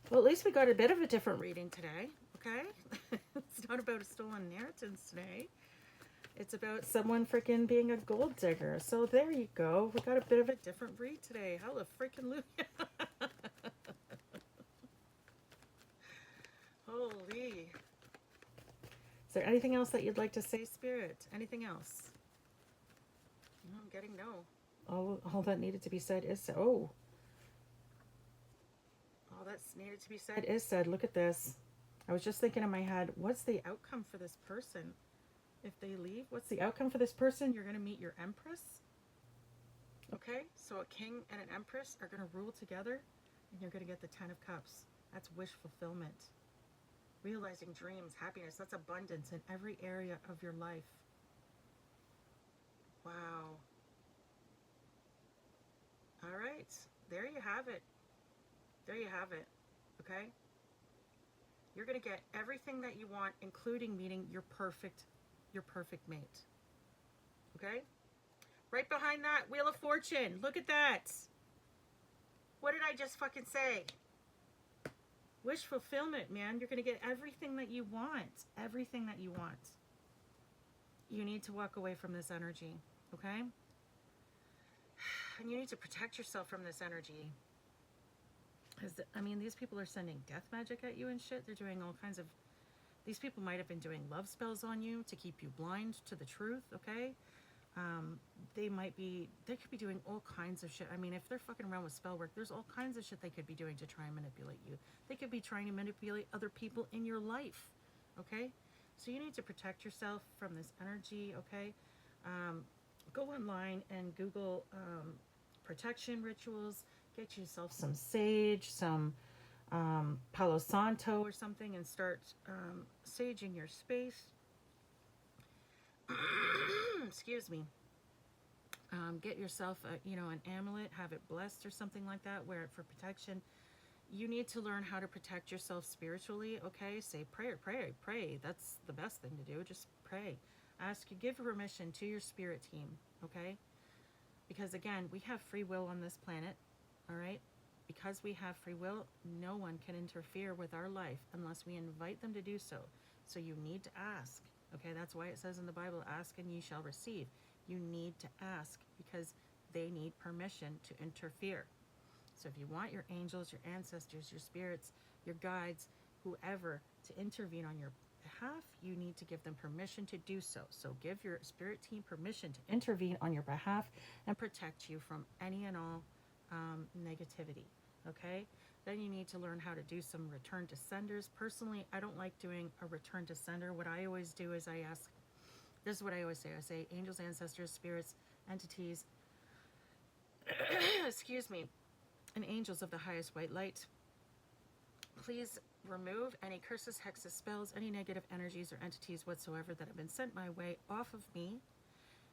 Well, at least we got a bit of a different reading today, okay? It's not about a stolen inheritance today. It's about someone freaking being a gold digger. So there you go. We got a bit of a different read today. Hella freaking Luya. Holy. Is there anything else that you'd like to say, Spirit? Anything else? No, I'm getting no. All that needed to be said is said. Oh. All that's needed to be said is said. Look at this. I was just thinking in my head, what's the outcome for this person? If they leave, what's the outcome for this person? You're going to meet your Empress. Okay? So a king and an Empress are going to rule together, and you're going to get the Ten of Cups. That's wish fulfillment. Realizing dreams, happiness. That's abundance in every area of your life. Wow. All right. There you have it. There you have it. Okay? You're going to get everything that you want, including meeting your perfect mate. Okay? Right behind that, Wheel of Fortune. Look at that. What did I just fucking say? Wish fulfillment, man. You're going to get everything that you want. Everything that you want. You need to walk away from this energy. Okay? And you need to protect yourself from this energy. Because, I mean, these people are sending death magic at you and shit. They're doing all kinds of... These people might have been doing love spells on you to keep you blind to the truth, okay? They could be doing all kinds of shit. I mean, if they're fucking around with spell work, there's all kinds of shit they could be doing to try and manipulate you. They could be trying to manipulate other people in your life, okay? So you need to protect yourself from this energy, okay? Go online and Google protection rituals. Get yourself some sage, some Palo Santo or something, and start saging your space. Excuse me. Get yourself an amulet, have it blessed or something like that, wear it for protection. You need to learn how to protect yourself spiritually, okay? Say prayer, pray, pray. That's the best thing to do. Just pray. Give permission to your spirit team, okay? Because again, we have free will on this planet, all right? Because we have free will, no one can interfere with our life unless we invite them to do so. So you need to ask, okay? That's why it says in the Bible, ask and ye shall receive. You need to ask because they need permission to interfere. So if you want your angels, your ancestors, your spirits, your guides, whoever to intervene on your behalf, you need to give them permission to do so. So give your spirit team permission to intervene on your behalf and protect you from any and all negativity, okay? Then you need to learn how to do some return to senders. Personally, I don't like doing a return to sender. What I always do is I ask, this is what I always say. I say, angels, ancestors, spirits, entities, excuse me, and angels of the highest white light, please remove any curses, hexes, spells, any negative energies or entities whatsoever that have been sent my way off of me,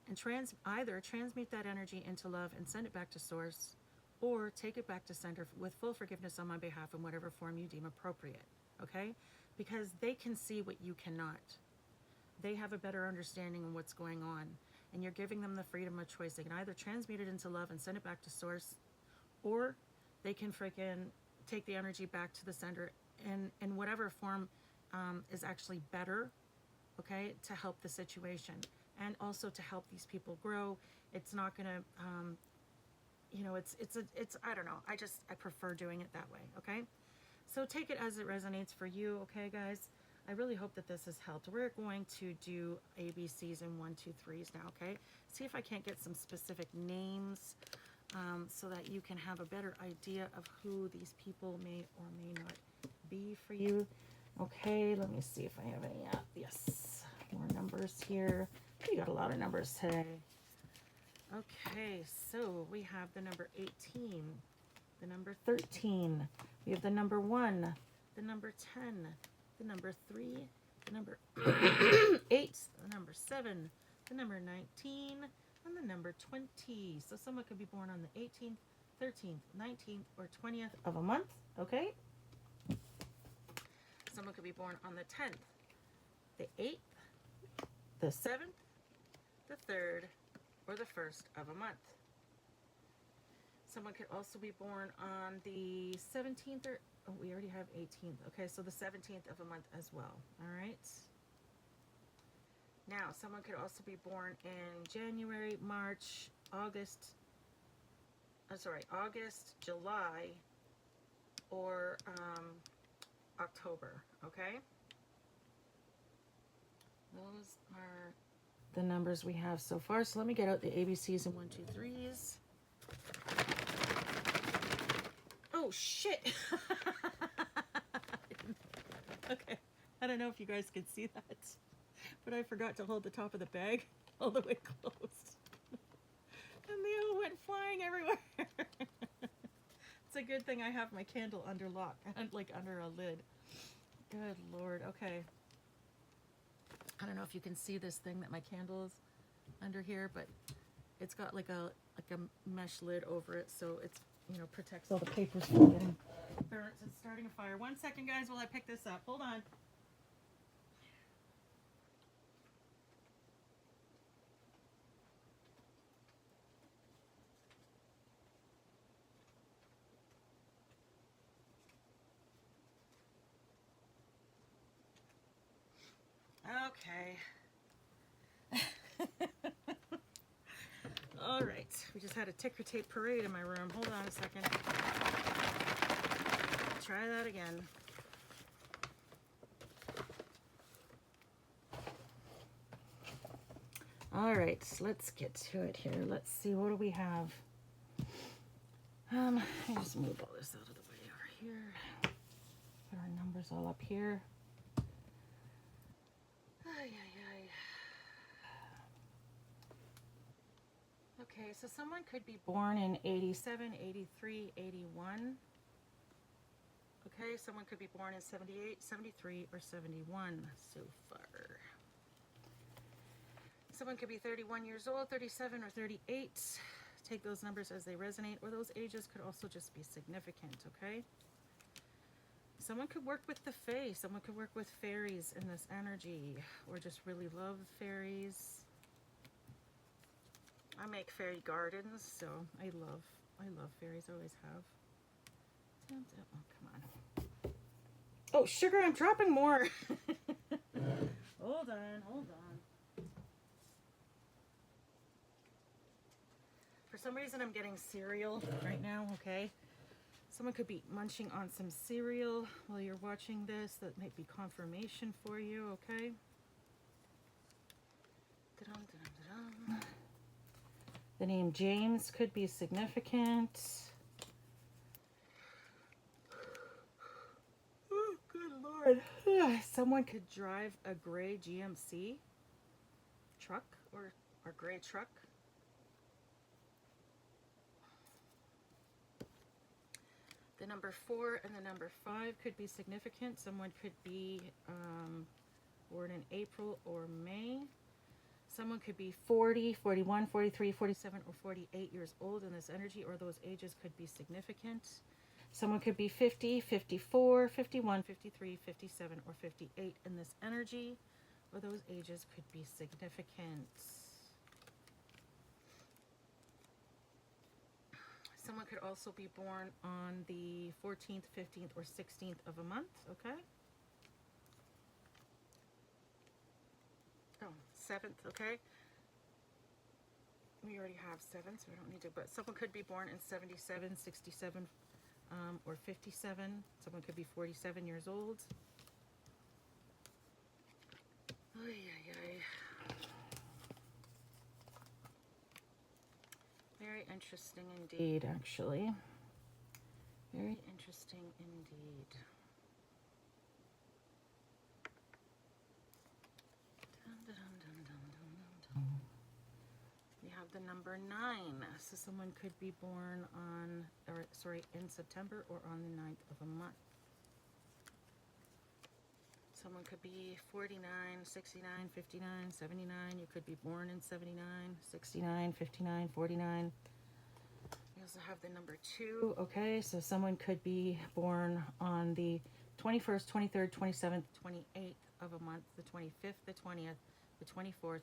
and either transmute that energy into love and send it back to source, or take it back to sender with full forgiveness on my behalf in whatever form you deem appropriate, okay? Because they can see what you cannot. They have a better understanding of what's going on, and you're giving them the freedom of choice. They can either transmute it into love and send it back to source, or they can freaking take the energy back to the sender in whatever form is actually better, okay, to help the situation and also to help these people grow. It's not gonna, it's I don't know. I prefer doing it that way, okay? So take it as it resonates for you, okay, guys? I really hope that this has helped. We're going to do ABCs and 1, 2, 3s now, okay? See if I can't get some specific names so that you can have a better idea of who these people may or may not be for you. Okay, let me see if I have any. Yes, more numbers here. We got a lot of numbers today. Okay, so we have the number 18, the number 13, we have the number 1, the number 10, the number 3, the number 8, the number 7, the number 19, and the number 20. So someone could be born on the 18th, 13th, 19th, or 20th of a month, okay? Someone could be born on the 10th, the 8th, the 7th, the 3rd, or the 1st of a month. Someone could also be born on the 17th or, oh, we already have 18th. Okay, so the 17th of a month as well, all right? Now, someone could also be born in January, March, August, July, or October, okay? Those are the numbers we have so far. So let me get out the ABCs and 1, 2, 3s. Oh, shit. Okay. I don't know if you guys can see that, but I forgot to hold the top of the bag all the way closed. And they all went flying everywhere. It's a good thing I have my candle under lock, like under a lid. Good Lord. Okay. I don't know if you can see this thing that my candle is under here, but it's got like a mesh lid over it, so it's, protects all the papers from getting burnt and starting a fire. 1 second, guys, while I pick this up. Hold on. Okay. All right. We just had a ticker tape parade in my room. Hold on a second. Try that again. All right, let's get to it here. Let's see, what do we have? Let me just move all this out of the way over here. Put our numbers all up here. Okay, so someone could be born in 87, 83, 81. Okay, someone could be born in 78, 73, or 71 so far. Someone could be 31 years old, 37, or 38. Take those numbers as they resonate, or those ages could also just be significant, okay? Someone could work with the fae. Someone could work with fairies in this energy, or just really love fairies. I make fairy gardens, so I love fairies, always have. Oh, come on. Oh, sugar, I'm dropping more. Hold on. For some reason, I'm getting cereal right now, okay? Someone could be munching on some cereal while you're watching this. That might be confirmation for you, okay? The name James could be significant. Oh, good Lord. Someone could drive a gray GMC truck or gray truck. The number 4 and the number 5 could be significant. Someone could be born in April or May. Someone could be 40, 41, 43, 47, or 48 years old in this energy, or those ages could be significant. Someone could be 50, 54, 51, 53, 57, or 58 in this energy, or those ages could be significant. Someone could also be born on the 14th, 15th, or 16th of a month, okay? Oh, 7th, okay? We already have 7, so we don't need to, but someone could be born in 77, 67, or 57. Someone could be 47 years old. Oy, oy, oy. Very interesting indeed, actually. Very interesting indeed. We have the number 9. So someone could be born on, in September or on the 9th of a month. Someone could be 49, 69, 59, 79. You could be born in 79, 69, 59, 49. We also have the number 2. Okay, so someone could be born on the 21st, 23rd, 27th, 28th of a month, the 25th, the 20th, the 24th,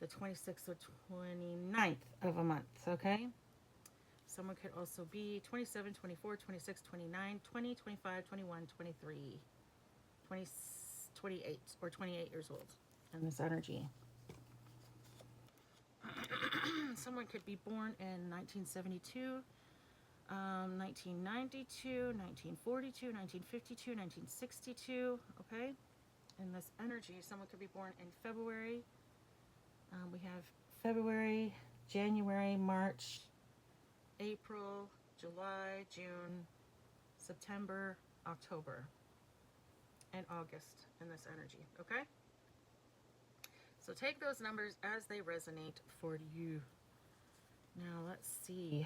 the 26th, or 29th of a month, okay? Someone could also be 27, 24, 26, 29, 20, 25, 21, 23. 28 or 28 years old in this energy. Someone could be born in 1972, 1992, 1942, 1952, 1962, okay? In this energy, someone could be born in February. We have February, January, March, April, July, June, September, October, and August in this energy, okay? So take those numbers as they resonate for you. Now let's see.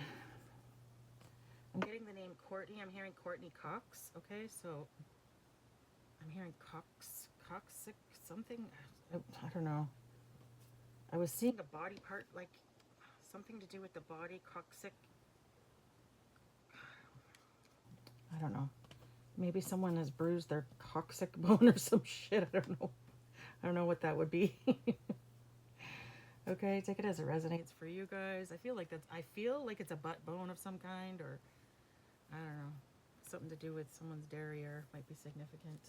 I'm getting the name Courtney. I'm hearing Courtney Cox, okay? So I'm hearing Coxic, something. I don't know. I was seeing a body part, like something to do with the body, Coxic. I don't know. Maybe someone has bruised their coccyx bone or some shit. I don't know. I don't know what that would be. Okay, take it as it resonates for you guys. I feel like it's a butt bone of some kind, or I don't know. Something to do with someone's derriere might be significant.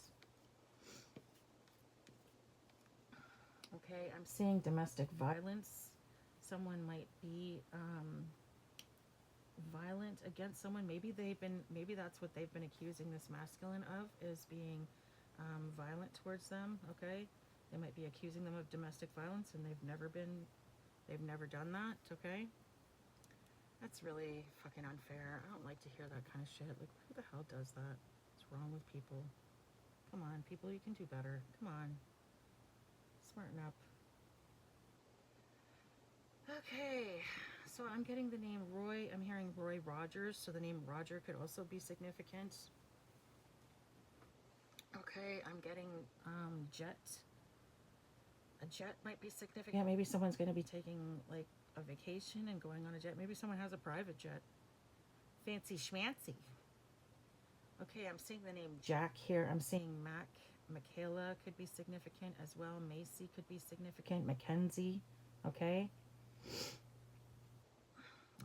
Okay, I'm seeing domestic violence. Someone might be violent against someone. Maybe that's what they've been accusing this masculine of, is being violent towards them. Okay, they might be accusing them of domestic violence, and they've never done that. Okay, that's really fucking unfair. I don't like to hear that kind of shit. Like, who the hell does that? What's wrong with people? Come on, people, you can do better. Come on, smarten up. Okay, so I'm getting the name Roy. I'm hearing Roy Rogers, so the name Roger could also be significant. Okay, I'm getting jet. A jet might be significant. Yeah, maybe someone's going to be taking like a vacation and going on a jet. Maybe someone has a private jet. Fancy schmancy. Okay, I'm seeing the name Jack here. I'm seeing Mac. Michaela could be significant as well. Macy could be significant. Mackenzie. Okay.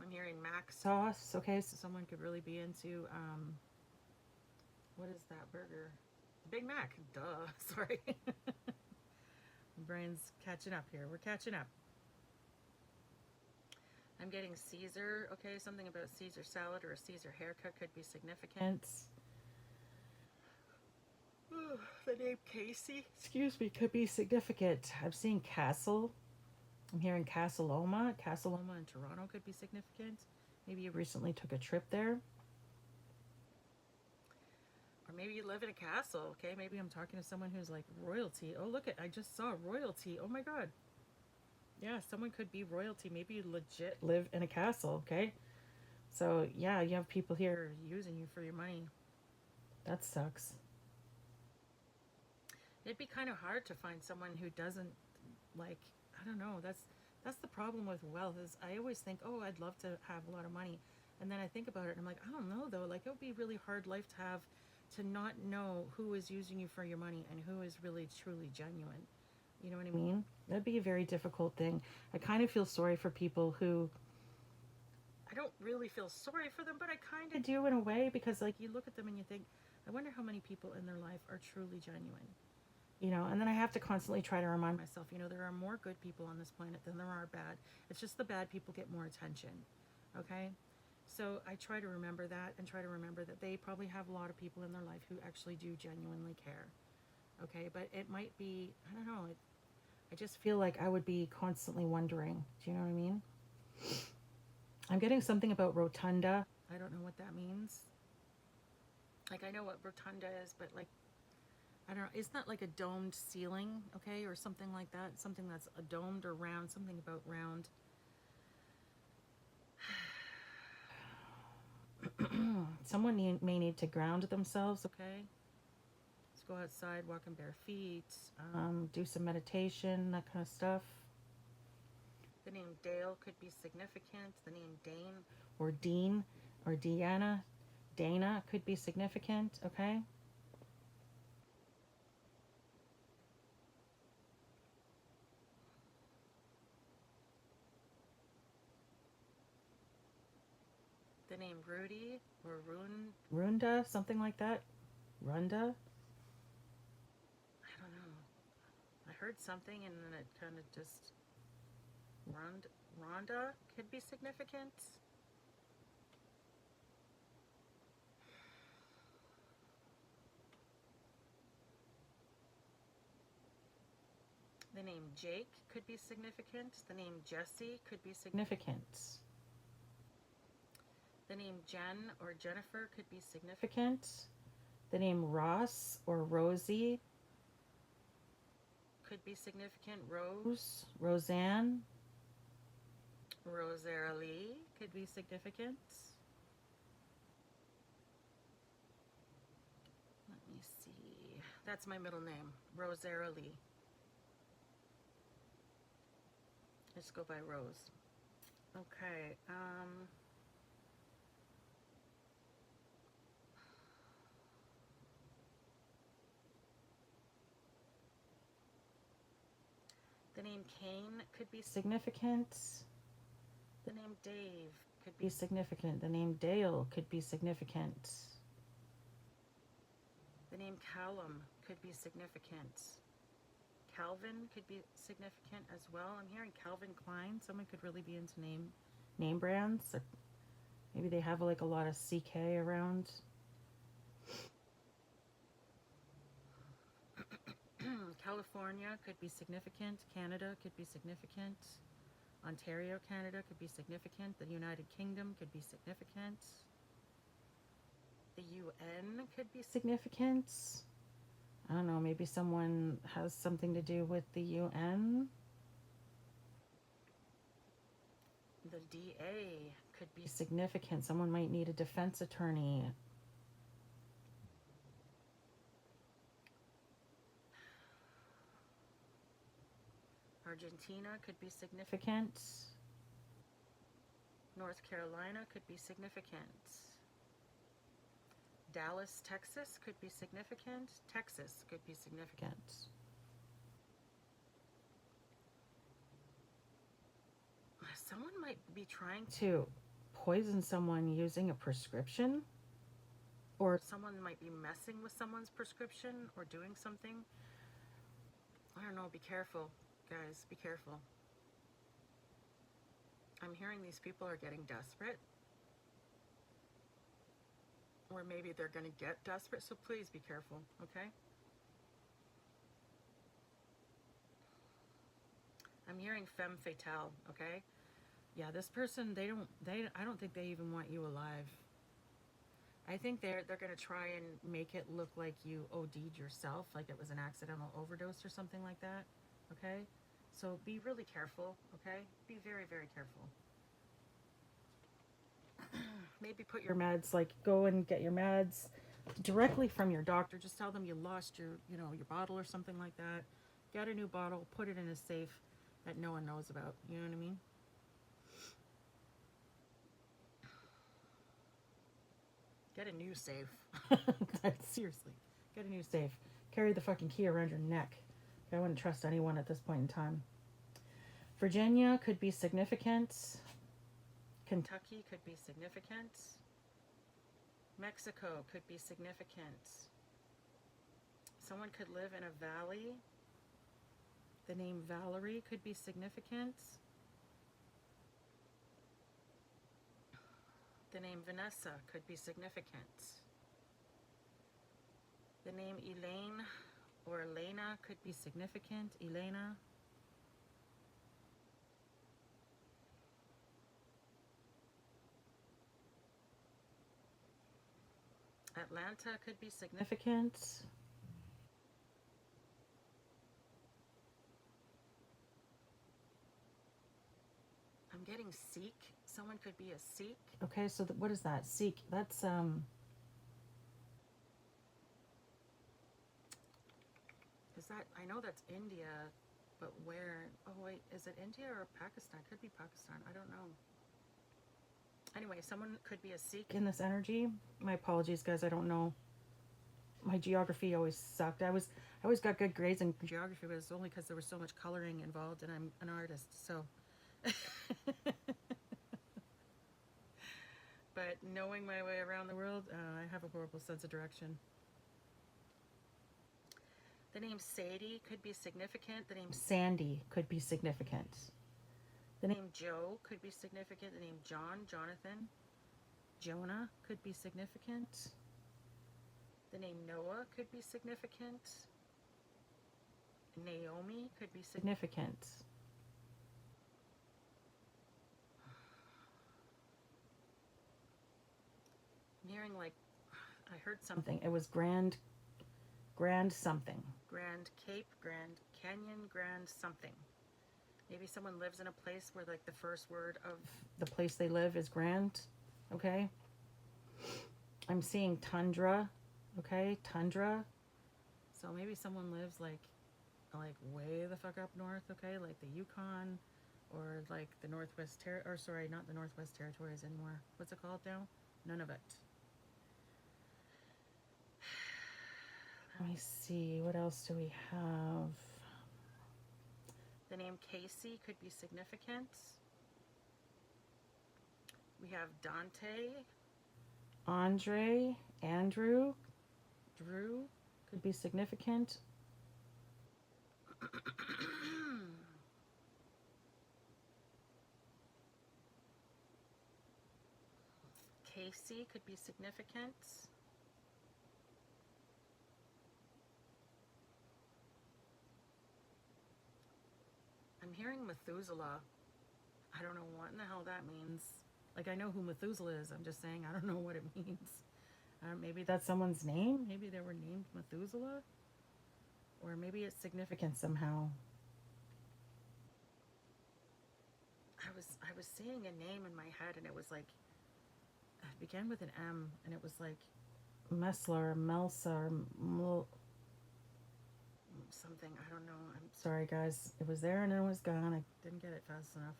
I'm hearing Mac sauce. Okay, so someone could really be into what is that burger? Big Mac. Duh. Sorry. Brain's catching up here. We're catching up. I'm getting Caesar. Okay, something about Caesar salad or a Caesar haircut could be significant. The name Casey, excuse me, could be significant. I'm seeing Castle. I'm hearing Castleloma. Castleloma in Toronto could be significant. Maybe you recently took a trip there. Or maybe you live in a castle, okay? Maybe I'm talking to someone who's like royalty. Oh, look, I just saw royalty. Oh my God. Yeah, someone could be royalty. Maybe you legit live in a castle, okay? So, yeah, you have people here using you for your money. That sucks. It'd be kind of hard to find someone who doesn't, like, I don't know. That's the problem with wealth is I always think, oh, I'd love to have a lot of money. And then I think about it and I'm like, I don't know though. Like, it would be a really hard life to have to not know who is using you for your money and who is really truly genuine. You know what I mean? That'd be a very difficult thing. I kind of feel sorry for people who, I don't really feel sorry for them, but I kind of do in a way because like you look at them and you think, I wonder how many people in their life are truly genuine. You know, and then I have to constantly try to remind myself, you know, there are more good people on this planet than there are bad. It's just the bad people get more attention. Okay? So I try to remember that and try to remember that they probably have a lot of people in their life who actually do genuinely care. Okay? But it might be, I don't know, I just feel like I would be constantly wondering. Do you know what I mean? I'm getting something about rotunda. I don't know what that means. Like, I know what rotunda is, but like, I don't know, it's not like a domed ceiling, okay, or something like that. Something that's a domed or round, something about round. Someone may need to ground themselves, okay? Let's go outside, walk in bare feet, do some meditation, that kind of stuff. The name Dale could be significant. The name Dane or Dean or Deanna, Dana could be significant, okay? The name Rudy or Runda, something like that. Runda. I don't know. I heard something and then it kind of just Rhonda could be significant. The name Jake could be significant. The name Jesse could be significant. The name Jen or Jennifer could be significant. The name Ross or Rosie could be significant. Rose, Roseanne, Rosara Lee could be significant. Let me see. That's my middle name, Rosara Lee. Let's go by Rose. Okay. The name Kane could be significant. The name Dave could be significant. The name Dale could be significant. The name Callum could be significant. Calvin could be significant as well. I'm hearing Calvin Klein. Someone could really be into name brands. Or maybe they have like a lot of CK around. California could be significant. Canada could be significant. Ontario, Canada could be significant. The United Kingdom could be significant. The UN could be significant. I don't know, maybe someone has something to do with the UN. The DA could be significant. Someone might need a defense attorney. Argentina could be significant. North Carolina could be significant. Dallas, Texas could be significant. Texas could be significant. Someone might be trying to poison someone using a prescription, or someone might be messing with someone's prescription or doing something. I don't know, be careful, guys, be careful. I'm hearing these people are getting desperate, or maybe they're going to get desperate, so please be careful, okay? I'm hearing femme fatale, okay? Yeah, this person, I don't think they even want you alive. I think they're going to try and make it look like you OD'd yourself, like it was an accidental overdose or something like that, okay? So be really careful, okay? Be very, very careful. Maybe put your meds, like go and get your meds directly from your doctor. Just tell them you lost your bottle or something like that. Get a new bottle, put it in a safe that no one knows about. You know what I mean? Get a new safe. Seriously, get a new safe. Carry the fucking key around your neck. I wouldn't trust anyone at this point in time. Virginia could be significant. Kentucky could be significant. Mexico could be significant. Someone could live in a valley. The name Valerie could be significant. The name Vanessa could be significant. The name Elaine or Elena could be significant. Elena. Atlanta could be significant. I'm getting Sikh. Someone could be a Sikh. Okay, so what is that? Sikh. That's Is that, I know that's India, but where? Oh wait, is it India or Pakistan? Could be Pakistan. I don't know. Anyway, someone could be a Sikh in this energy. My apologies, guys. I don't know. My geography always sucked. I always got good grades in geography, but it's only because there was so much coloring involved, and I'm an artist. So, but knowing my way around the world, I have a horrible sense of direction. The name Sadie could be significant. The name Sandy could be significant. The name Joe could be significant. The name John, Jonathan, Jonah could be significant. The name Noah could be significant. Naomi could be significant. I'm hearing like, I heard something. It was Grand something. Grand Cape, Grand Canyon, Grand something. Maybe someone lives in a place where like the first word of the place they live is Grand. Okay. I'm seeing tundra. Okay, tundra. So maybe someone lives like way the fuck up north. Okay, like the Yukon, or like the Northwest or sorry, not the Northwest Territories anymore. What's it called now? Nunavut. Let me see. What else do we have? The name Casey could be significant. We have Dante, Andre, Andrew, Drew could be significant. Casey could be significant. I'm hearing Methuselah. I don't know what in the hell that means. Like, I know who Methuselah is. I'm just saying I don't know what it means. Maybe that's someone's name. Maybe they were named Methuselah. Or maybe it's significant somehow. I I was seeing a name in my head, and it was like, it began with an M, and it was like Messler, Melsa, or something. I don't know. I'm sorry, guys. It was there and then it was gone. I didn't get it fast enough.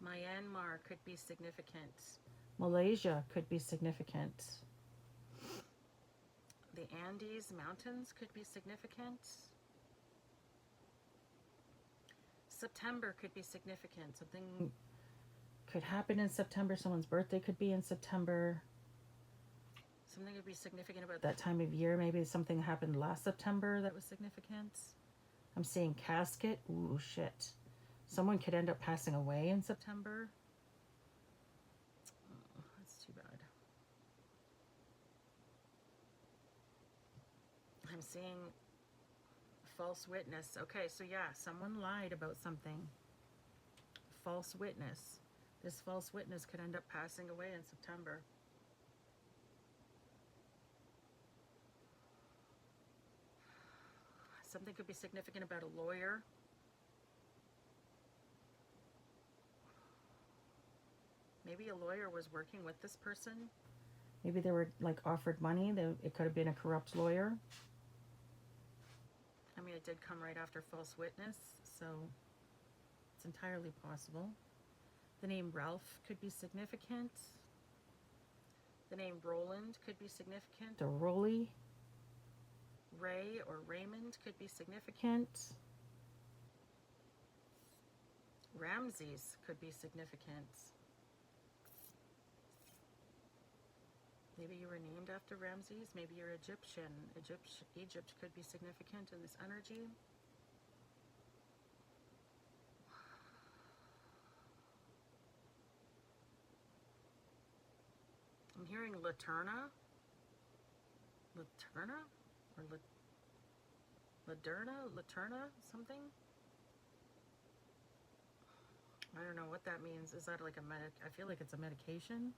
Myanmar could be significant. Malaysia could be significant. The Andes Mountains could be significant. September could be significant. Something could happen in September. Someone's birthday could be in September. Something could be significant about that time of year. Maybe something happened last September that was significant. I'm seeing casket. Ooh, shit. Someone could end up passing away in September. Oh, that's too bad. I'm seeing false witness. Okay, so yeah, someone lied about something. False witness. This false witness could end up passing away in September. Something could be significant about a lawyer. Maybe a lawyer was working with this person. Maybe they were like offered money. It could have been a corrupt lawyer. I mean, it did come right after false witness, so it's entirely possible. The name Ralph could be significant. The name Roland could be significant. Or Rolly. Ray or Raymond could be significant. Ramses could be significant. Maybe you were named after Ramses. Maybe you're Egyptian. Egypt could be significant in this energy. I'm hearing Laterna. Laterna? Or Laterna? Something? I don't know what that means. Is that like a I feel like it's a medication?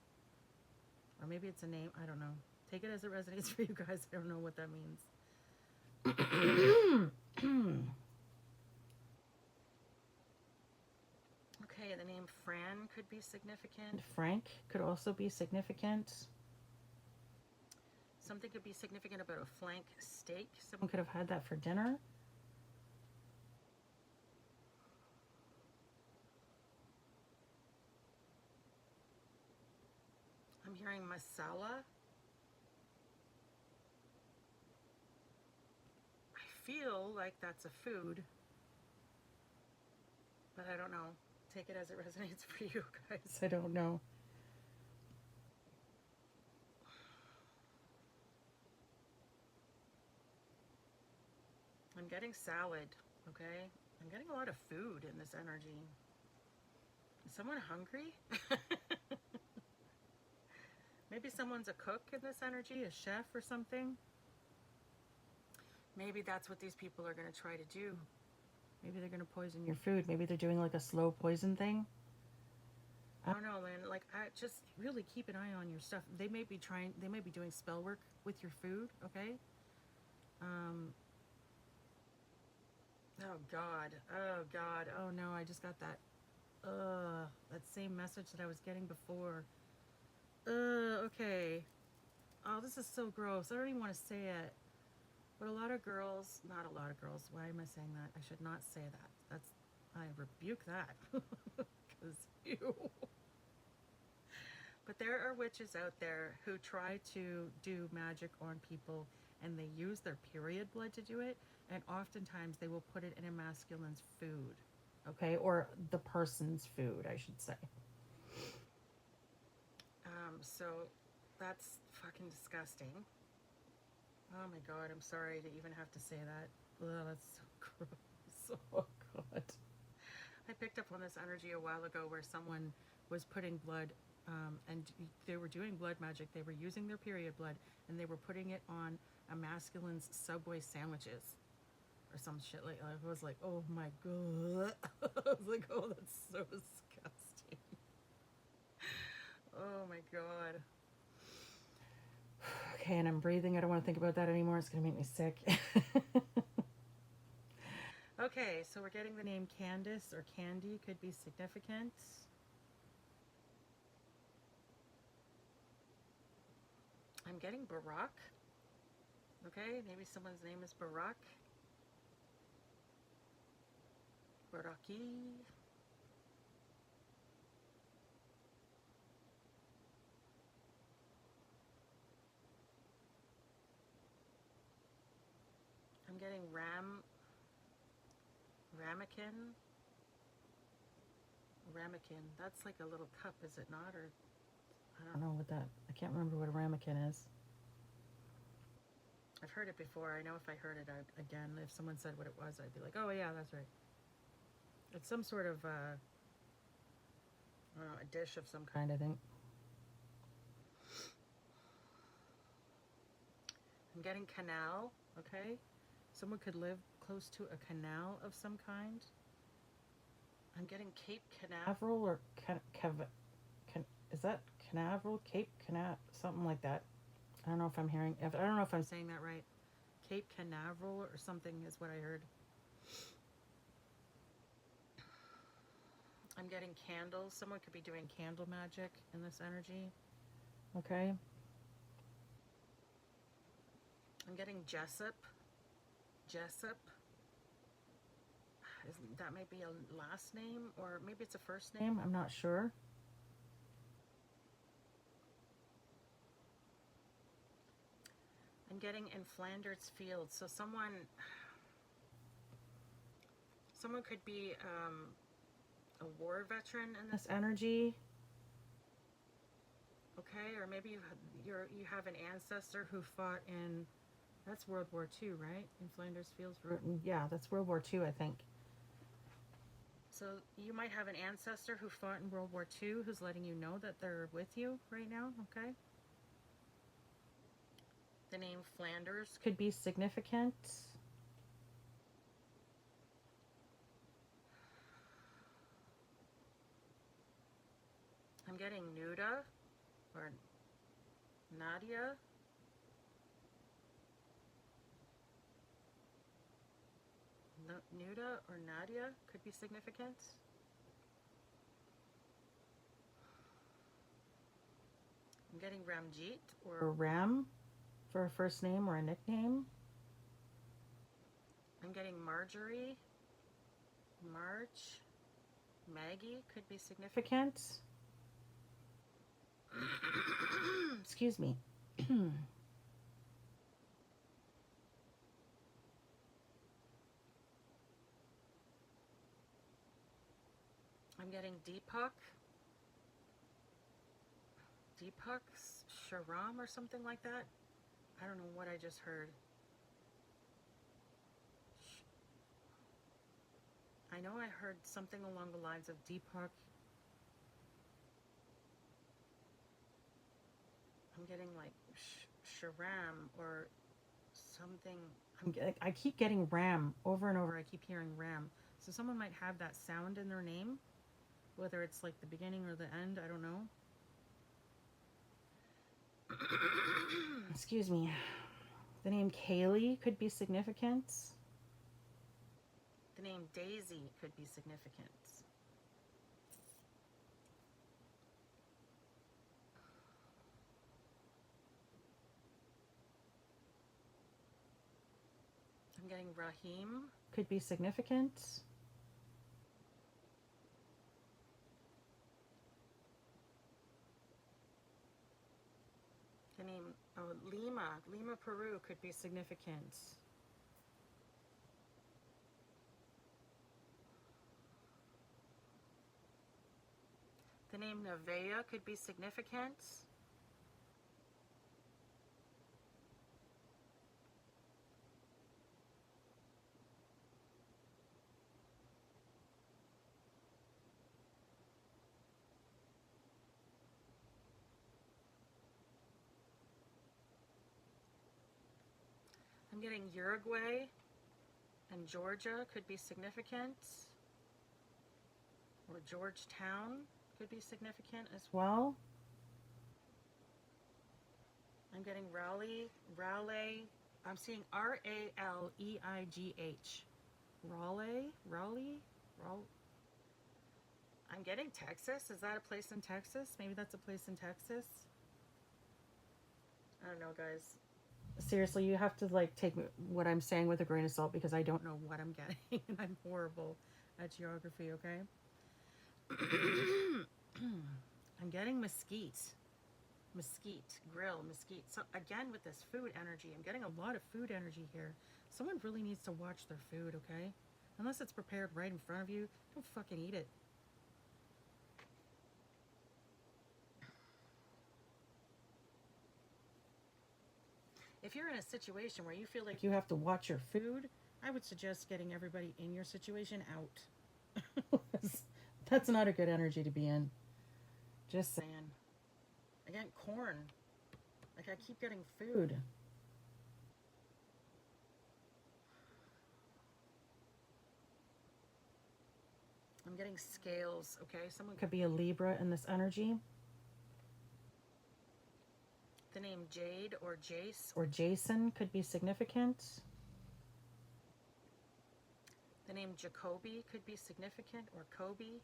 Or maybe it's a name. I don't know. Take it as it resonates for you guys. I don't know what that means. Okay, the name Fran could be significant. Frank could also be significant. Something could be significant about a flank steak. Someone could have had that for dinner. I'm hearing masala. I feel like that's a food, but I don't know. Take it as it resonates for you guys. I don't know. I'm getting salad, okay? I'm getting a lot of food in this energy. Is someone hungry? Maybe someone's a cook in this energy, a chef or something. Maybe that's what these people are going to try to do. Maybe they're going to poison your food. Maybe they're doing like a slow poison thing. I don't know, man. Like, I just really keep an eye on your stuff. They may be doing spell work with your food, okay? Oh God, oh no, I just got that same message that I was getting before. Okay. Oh, this is so gross. I don't even want to say it. But not a lot of girls, why am I saying that? I should not say that. I rebuke that. Because ew. But there are witches out there who try to do magic on people, and they use their period blood to do it, and oftentimes they will put it in a masculine's food, okay? Or the person's food, I should say. So that's fucking disgusting. Oh my God, I'm sorry to even have to say that. Oh, that's so gross. Oh God. I picked up on this energy a while ago where someone was putting blood, and they were doing blood magic. They were using their period blood, and they were putting it on a masculine's Subway sandwiches or some shit like that. I was like, oh my God. I was like, oh, that's so disgusting. Oh my God. Okay, and I'm breathing. I don't want to think about that anymore. It's going to make me sick. Okay, so we're getting the name Candace or Candy, could be significant. I'm getting Barack. Okay, maybe someone's name is Barack. Baraki. I'm getting Ramekin. Ramekin. That's like a little cup, is it not? Or I don't know what that. I can't remember what a ramekin is. I've heard it before. I know if I heard it again, if someone said what it was, I'd be like, oh yeah, that's right. It's some sort of I don't know, a dish of some kind, I think. I'm getting canal. Okay, someone could live close to a canal of some kind. I'm getting Cape Canaveral or is that Canaveral? Cape Canaveral? Something like that. I don't know if I'm hearing. I don't know if I'm saying that right. Cape Canaveral or something is what I heard. I'm getting candles. Someone could be doing candle magic in this energy. Okay. I'm getting Jessup. Jessup. That might be a last name or maybe it's a first name. I'm not sure. I'm getting in Flanders Fields. So someone could be a war veteran in this energy. Okay, or maybe you have an ancestor who fought in, that's World War II, right? In Flanders Fields. Yeah, that's World War II, I think. So you might have an ancestor who fought in World War II who's letting you know that they're with you right now, okay? The name Flanders could be significant. I'm getting Nuda or Nadia. Nuda or Nadia could be significant. I'm getting Ramjeet or Ram for a first name or a nickname. I'm getting Marjorie, Marge, Maggie could be significant. Excuse me. I'm getting Deepak. Deepak Sharam or something like that. I don't know what I just heard. I know I heard something along the lines of Deepak. I'm getting like Sharam or something. I keep getting Ram over and over. I keep hearing Ram. So someone might have that sound in their name, whether it's like the beginning or the end, I don't know. Excuse me. The name Kaylee could be significant. The name Daisy could be significant. I'm getting Rahim could be significant. The name Lima Peru could be significant. The name Nevaeh could be significant. I'm getting Uruguay and Georgia could be significant. Or Georgetown could be significant as well. I'm getting Raleigh. I'm seeing Raleigh. Raleigh? I'm getting Texas. Is that a place in Texas? Maybe that's a place in Texas. I don't know, guys. Seriously, you have to like take what I'm saying with a grain of salt because I don't know what I'm getting and I'm horrible at geography, okay? I'm getting mesquite. Mesquite, grill, mesquite. So again with this food energy, I'm getting a lot of food energy here. Someone really needs to watch their food, okay? Unless it's prepared right in front of you, don't fucking eat it. If you're in a situation where you feel like you have to watch your food, I would suggest getting everybody in your situation out. That's not a good energy to be in. Just saying. Again, corn. Like I keep getting food. I'm getting scales, okay? Someone could be a Libra in this energy. The name Jade or Jace or Jason could be significant. The name Jacoby could be significant, or Cody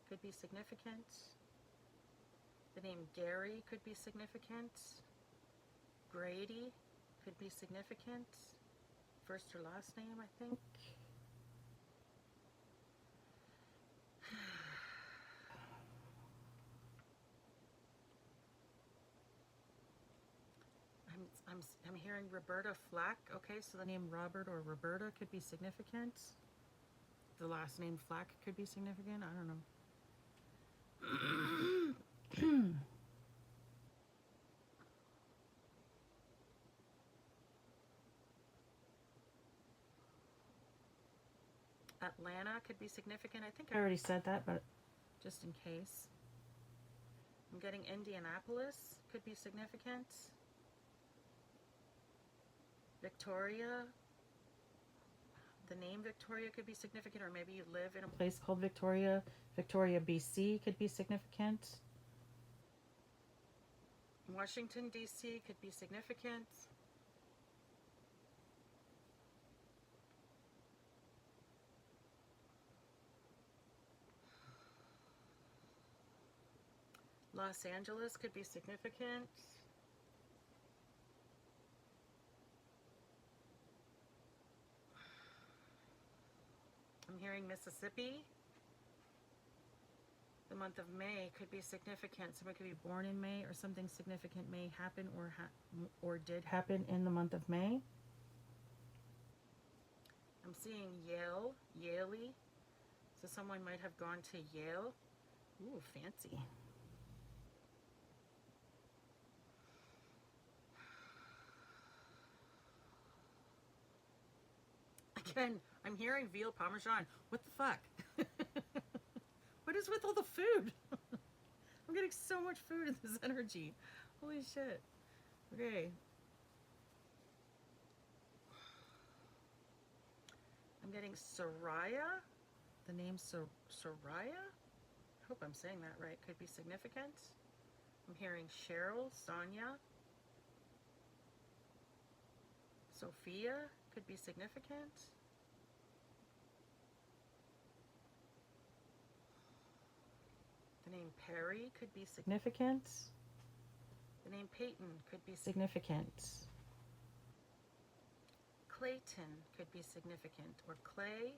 could be significant. The name Gary could be significant. Grady could be significant. First or last name, I think. I'm hearing Roberta Flack. Okay, so the name Robert or Roberta could be significant. The last name Flack could be significant. I don't know. Atlanta could be significant. I think I already said that, but just in case. I'm getting Indianapolis could be significant. Victoria. The name Victoria could be significant, or maybe you live in a place called Victoria. Victoria, BC could be significant. Washington, D.C. could be significant. Los Angeles could be significant. I'm hearing Mississippi. The month of May could be significant. Somebody could be born in May, or something significant may happen or did happen in the month of May. I'm seeing Yaley. So someone might have gone to Yale. Ooh, fancy. Again, I'm hearing veal parmesan. What the fuck? What is with all the food? I'm getting so much food in this energy. Holy shit. Okay. I'm getting Soraya. The name Soraya? I hope I'm saying that right. Could be significant. I'm hearing Cheryl, Sonia. Sophia could be significant. The name Perry could be significant. The name Peyton could be significant. Clayton could be significant, or Clay.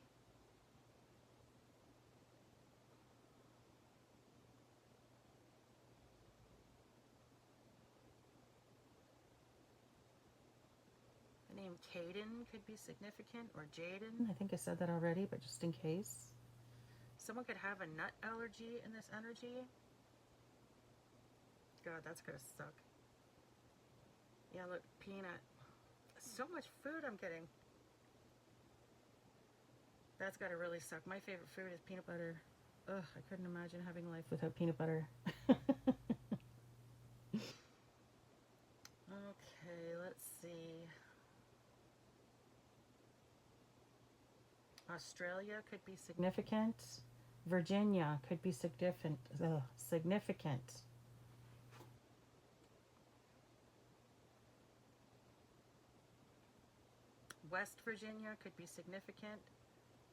The name Caden could be significant, or Jaden. I think I said that already, but just in case. Someone could have a nut allergy in this energy. God, that's gonna suck. Yeah, look, peanut. So much food I'm getting. That's gotta really suck. My favorite food is peanut butter. Ugh, I couldn't imagine having life without peanut butter. Okay, let's see. Australia could be significant. Virginia could be significant. West Virginia could be significant.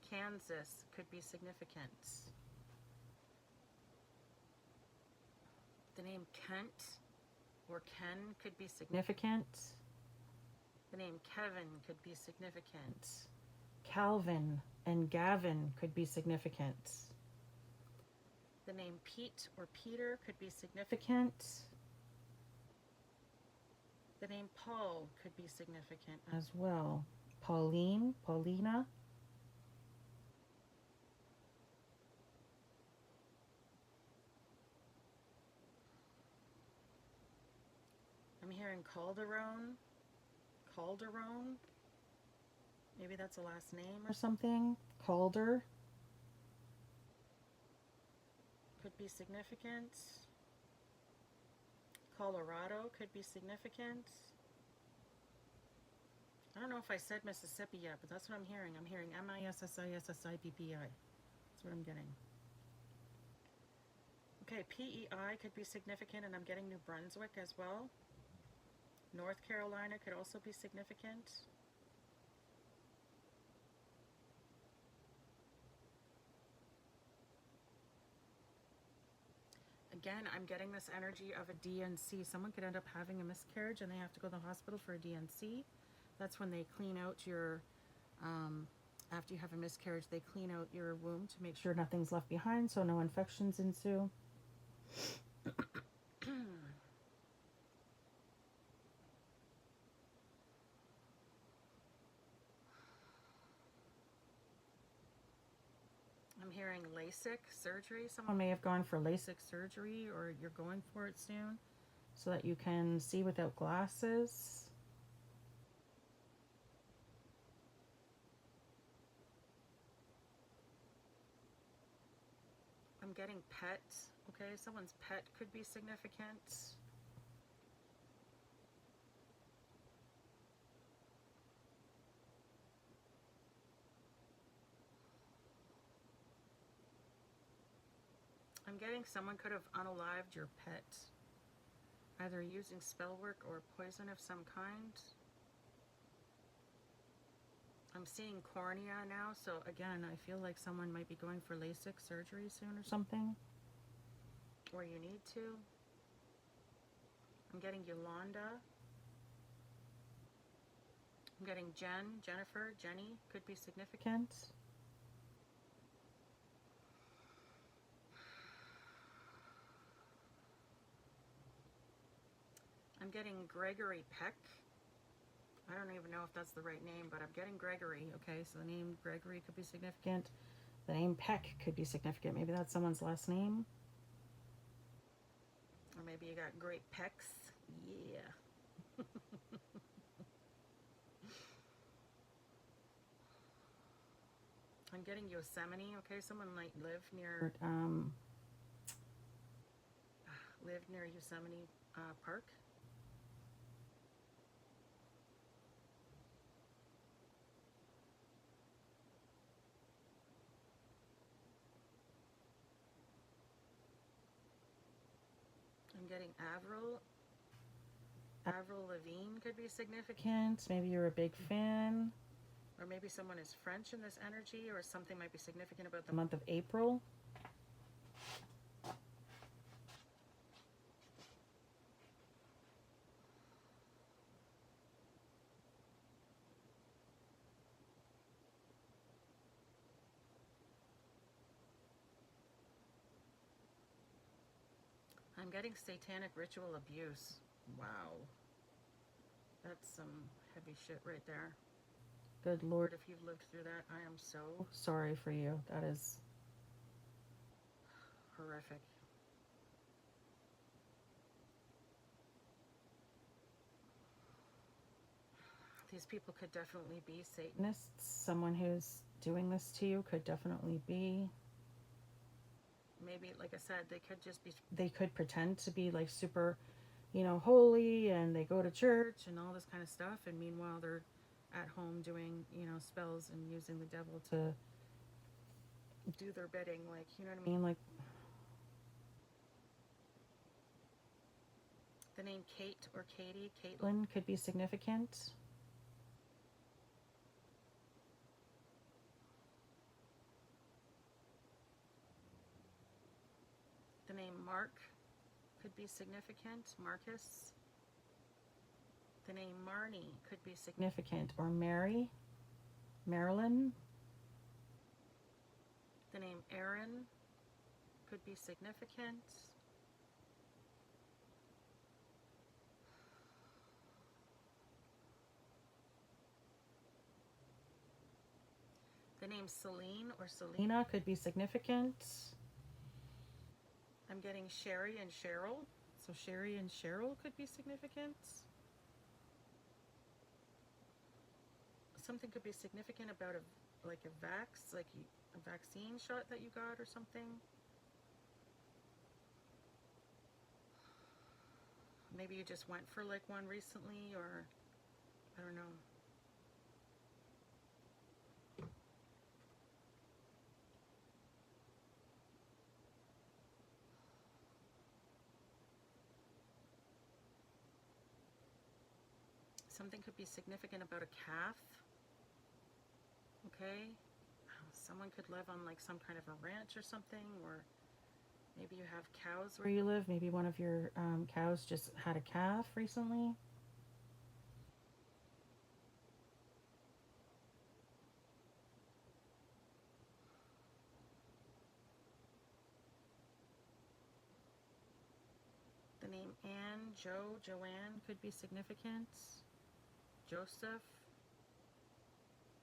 Kansas could be significant. The name Kent or Ken could be significant. The name Kevin could be significant. Calvin and Gavin could be significant. The name Pete or Peter could be significant. The name Paul could be significant as well. Pauline, Paulina. I'm hearing Calderon. Calderon. Maybe that's a last name or something. Calder. Could be significant. Colorado could be significant. I don't know if I said Mississippi yet, but that's what I'm hearing. I'm hearing Mississippi. That's what I'm getting. Okay, PEI could be significant, and I'm getting New Brunswick as well. North Carolina could also be significant. Again, I'm getting this energy of a DNC. Someone could end up having a miscarriage and they have to go to the hospital for a DNC. That's when they clean out your, after you have a miscarriage, they clean out your womb to make sure nothing's left behind so no infections ensue. I'm hearing LASIK surgery. Someone may have gone for LASIK surgery, or you're going for it soon, so that you can see without glasses. I'm getting pet. Okay, someone's pet could be significant. I'm getting someone could have unalived your pet, either using spell work or poison of some kind. I'm seeing cornea now, so again, I feel like someone might be going for LASIK surgery soon or something, or you need to. I'm getting Yolanda. I'm getting Jen, Jennifer, Jenny could be significant. I'm getting Gregory Peck. I don't even know if that's the right name, but I'm getting Gregory. Okay, so the name Gregory could be significant. The name Peck could be significant. Maybe that's someone's last name. Or maybe you got Great Pecks. Yeah. I'm getting Yosemite. Okay, someone might live near Yosemite Park. I'm getting Avril. Avril Lavigne could be significant. Maybe you're a big fan. Or maybe someone is French in this energy, or something might be significant about the month of April. I'm getting satanic ritual abuse. Wow. That's some heavy shit right there. Good Lord, if you've lived through that, I am so sorry for you. That is horrific. These people could definitely be Satanists. Someone who's doing this to you could definitely be. Maybe, like I said, they could just be, they could pretend to be like super, holy, and they go to church and all this kind of stuff, and meanwhile they're at home doing, spells and using the devil to do their bidding, like, you know what I mean? Like, the name Kate or Katie, Caitlin, could be significant. Mark could be significant. Marcus. The name Marnie could be significant. Or Mary. Marilyn. The name Aaron could be significant. The name Celine or Selena could be significant. I'm getting Sherry and Cheryl. So Sherry and Cheryl could be significant. Something could be significant about a vaccine shot that you got or something. Maybe you just went for like one recently, or I don't know. Something could be significant about a calf. Okay, someone could live on like some kind of a ranch or something, or maybe you have cows where you live. Maybe one of your cows just had a calf recently. The name Anne, Joe, Joanne could be significant. Joseph.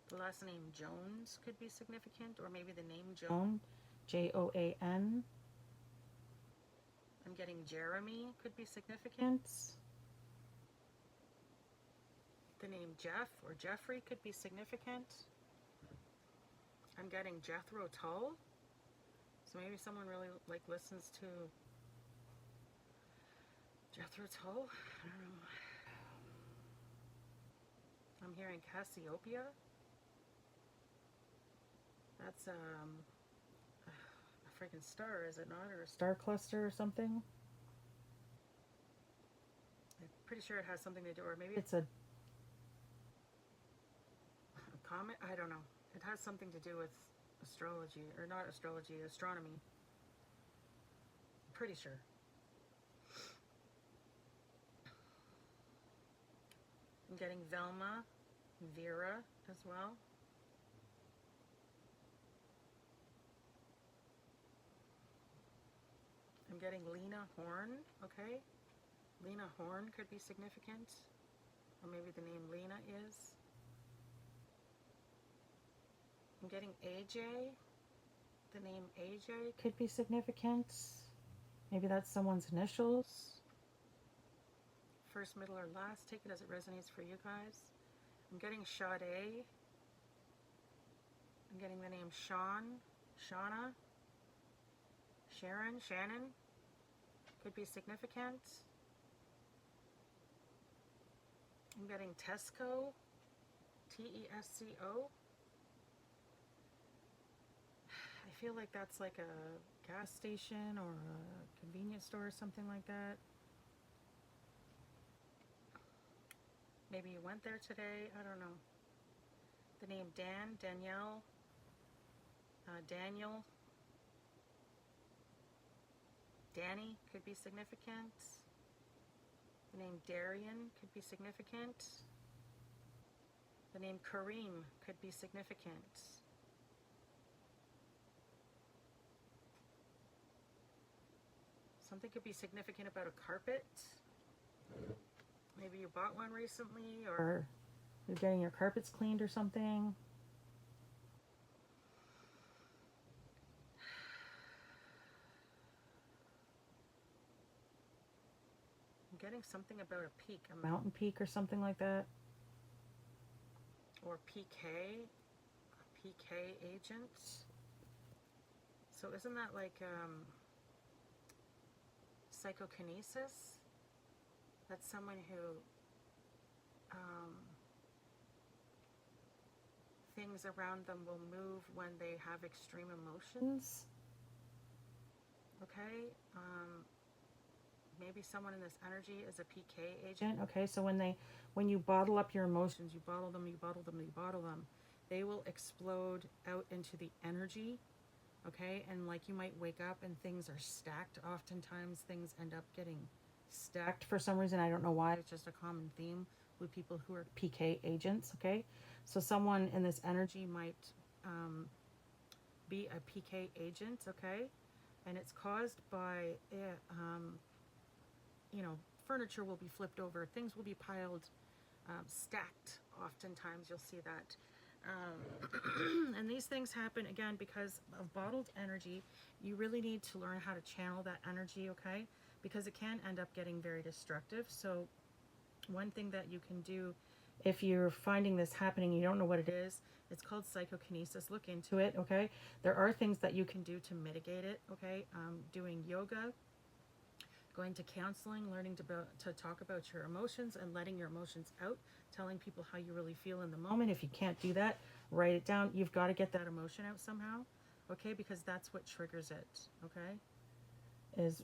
The last name Jones could be significant, or maybe the name Joan, Joan. I'm getting Jeremy could be significant. The name Jeff or Jeffrey could be significant. I'm getting Jethro Tull. So maybe someone really like listens to Jethro Tull. I don't know. I'm hearing Cassiopeia. That's a freaking star, is it not? Or a star cluster or something? I'm pretty sure it has something to do, or maybe it's a comet? I don't know. It has something to do with astrology, or not astrology, astronomy. Pretty sure. I'm getting Velma, Vera as well. I'm getting Lena Horn, okay? Lena Horn could be significant, or maybe the name Lena is. I'm getting AJ. The name AJ could be significant. Maybe that's someone's initials. First, middle, or last. Take it as it resonates for you guys. I'm getting Sade. I'm getting the name Sean, Shauna, Sharon, Shannon. Could be significant. I'm getting Tesco, Tesco. I feel like that's like a gas station or a convenience store or something like that. Maybe you went there today, I don't know. The name Dan, Danielle, Daniel, Danny could be significant. The name Darian could be significant. The name Kareem could be significant. Something could be significant about a carpet. Maybe you bought one recently, or you're getting your carpets cleaned or something. I'm getting something about a peak, a mountain peak or something like that. Or PK, a PK agent. So isn't that like psychokinesis? That's someone who things around them will move when they have extreme emotions. Okay, maybe someone in this energy is a PK agent. Okay, so when you bottle up your emotions, you bottle them, they will explode out into the energy okay? And like you might wake up and things are stacked. Oftentimes things end up getting stacked for some reason. I don't know why. It's just a common theme with people who are PK agents, okay? So someone in this energy might be a PK agent, okay? And it's caused by, you know, furniture will be flipped over, things will be piled, stacked. Oftentimes you'll see that. And these things happen again because of bottled energy. You really need to learn how to channel that energy, okay? Because it can end up getting very destructive. So one thing that you can do if you're finding this happening, you don't know what it is, it's called psychokinesis. Look into it, okay? There are things that you can do to mitigate it, okay? Doing yoga, going to counseling, learning to talk about your emotions and letting your emotions out, telling people how you really feel in the moment. If you can't do that, write it down. You've got to get that emotion out somehow, okay? Because that's what triggers it, okay? Is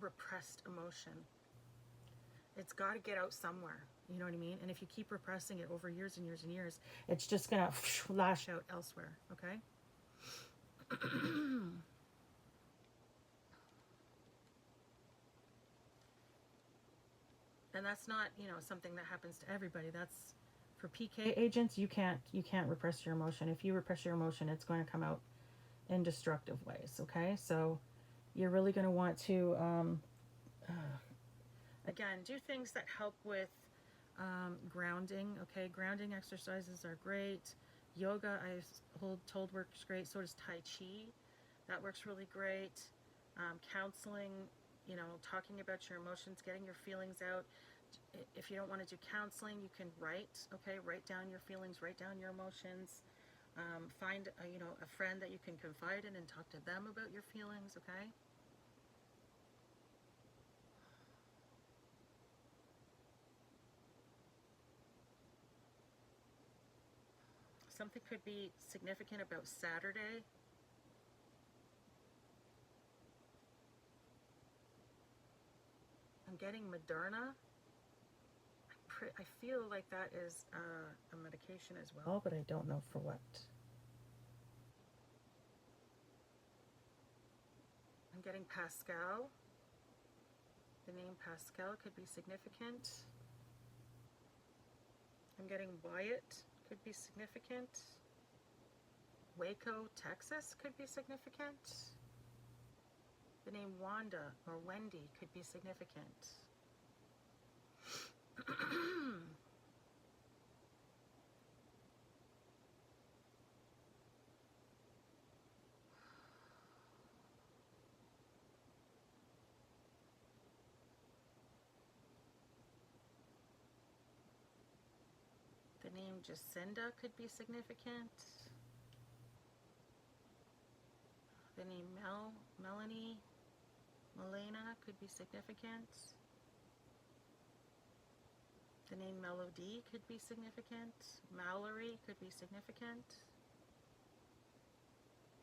repressed emotion. It's got to get out somewhere. You know what I mean? And if you keep repressing it over years and years and years, it's just going to lash out elsewhere, okay? And that's not, you know, something that happens to everybody. That's for PK agents. You can't repress your emotion. If you repress your emotion, it's going to come out in destructive ways, okay? So you're really going to want to again, do things that help with grounding, okay? Grounding exercises are great. Yoga, told works great. So does Tai Chi. That works really great. Counseling, you know, talking about your emotions, getting your feelings out. If you don't want to do counseling, you can write, okay? Write down your feelings, write down your emotions. Find, you know, a friend that you can confide in and talk to them about your feelings, okay? Something could be significant about Saturday. I'm getting Moderna. I feel like that is a medication as well, but I don't know for what. I'm getting Pascal. The name Pascal could be significant. I'm getting Wyatt, could be significant. Waco, Texas could be significant. The name Wanda or Wendy could be significant. The name Jacinda could be significant. The name Melanie, Melena could be significant. The name Melody could be significant. Mallory could be significant.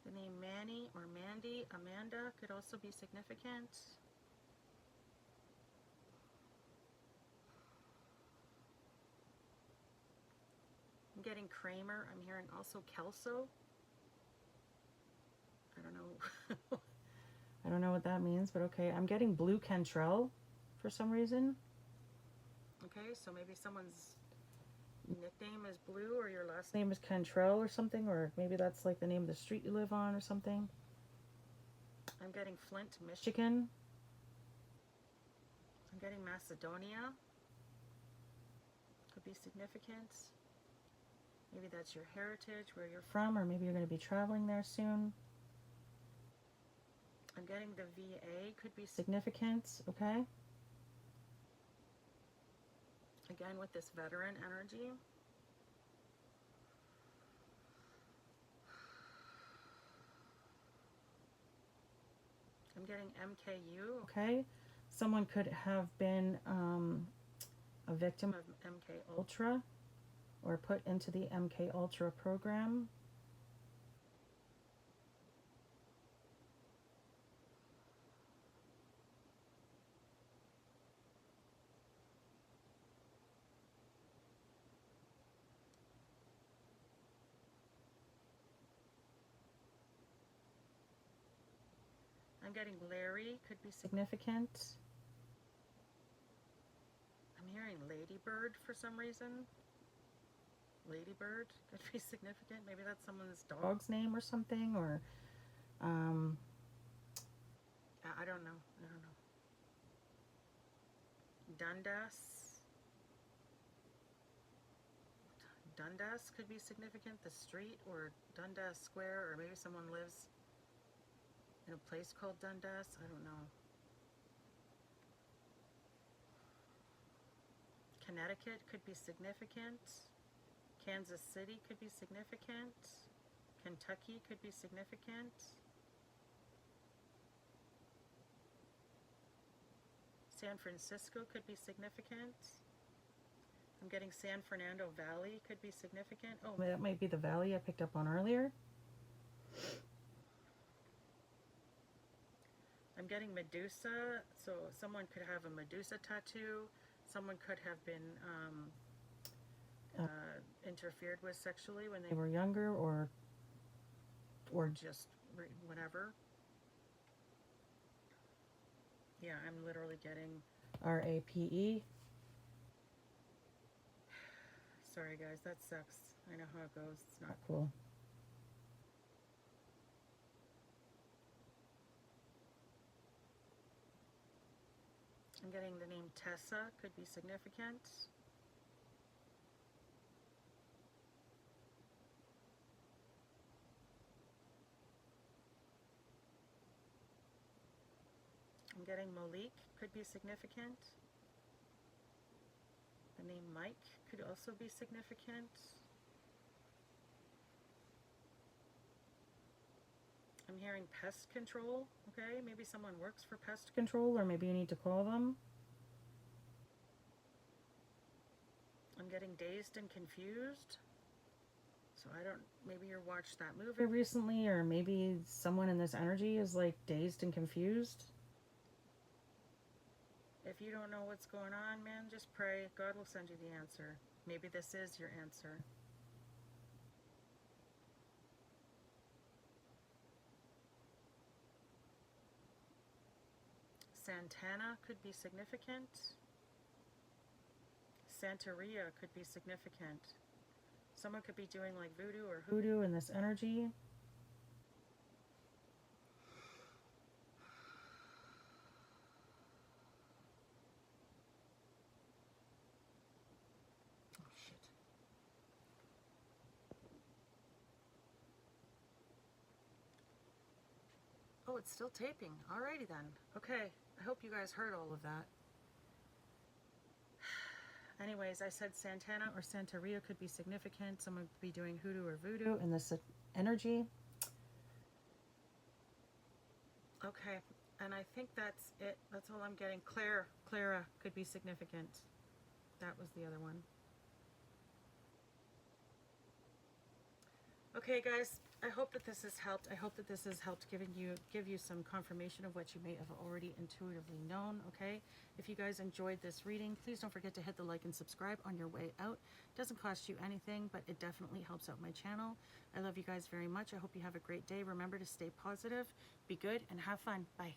The name Manny or Mandy, Amanda could also be significant. I'm getting Kramer. I'm hearing also Kelso. I don't know. I don't know what that means, but okay. I'm getting Blue Cantrell for some reason. Okay, so maybe someone's nickname is Blue or your last name is Cantrell or something, or maybe that's like the name of the street you live on or something. I'm getting Flint, Michigan. I'm getting Macedonia. Could be significant. Maybe that's your heritage, where you're from, or maybe you're going to be traveling there soon. I'm getting the VA, could be significant, okay? Again, with this veteran energy. I'm getting MKU, okay? Someone could have been a victim of MK Ultra or put into the MK Ultra program. I'm getting Larry, could be significant. I'm hearing Ladybird for some reason. Ladybird could be significant. Maybe that's someone's dog's name or something, or I don't know. I don't know. Dundas. Dundas could be significant. The street, or Dundas Square, or maybe someone lives in a place called Dundas. I don't know. Connecticut could be significant. Kansas City could be significant. Kentucky could be significant. San Francisco could be significant. I'm getting San Fernando Valley could be significant. Oh, that might be the valley I picked up on earlier. I'm getting Medusa, so someone could have a Medusa tattoo. Someone could have been interfered with sexually when they were younger, or just whatever. Yeah, I'm literally getting RAPE. Sorry guys, that sucks. I know how it goes. It's not cool. I'm getting the name Tessa, could be significant. I'm getting Malik, could be significant. The name Mike could also be significant. I'm hearing pest control, okay? Maybe someone works for pest control, or maybe you need to call them. I'm getting dazed and confused. So I don't, maybe you watched that movie recently, or maybe someone in this energy is like dazed and confused. If you don't know what's going on, man, just pray. God will send you the answer. Maybe this is your answer. Santana could be significant. Santeria could be significant. Someone could be doing like voodoo or hoodoo in this energy. Oh, it's still taping. Alrighty then. Okay, I hope you guys heard all of that. Anyways, I said Santana or Santeria could be significant. Someone could be doing hoodoo or voodoo in this energy. Okay, and I think that's it. That's all I'm getting. Clara could be significant. That was the other one. Okay, guys, I hope that this has helped. I hope that this has helped give you some confirmation of what you may have already intuitively known, okay? If you guys enjoyed this reading, please don't forget to hit the like and subscribe on your way out. It doesn't cost you anything, but it definitely helps out my channel. I love you guys very much. I hope you have a great day. Remember to stay positive, be good, and have fun. Bye.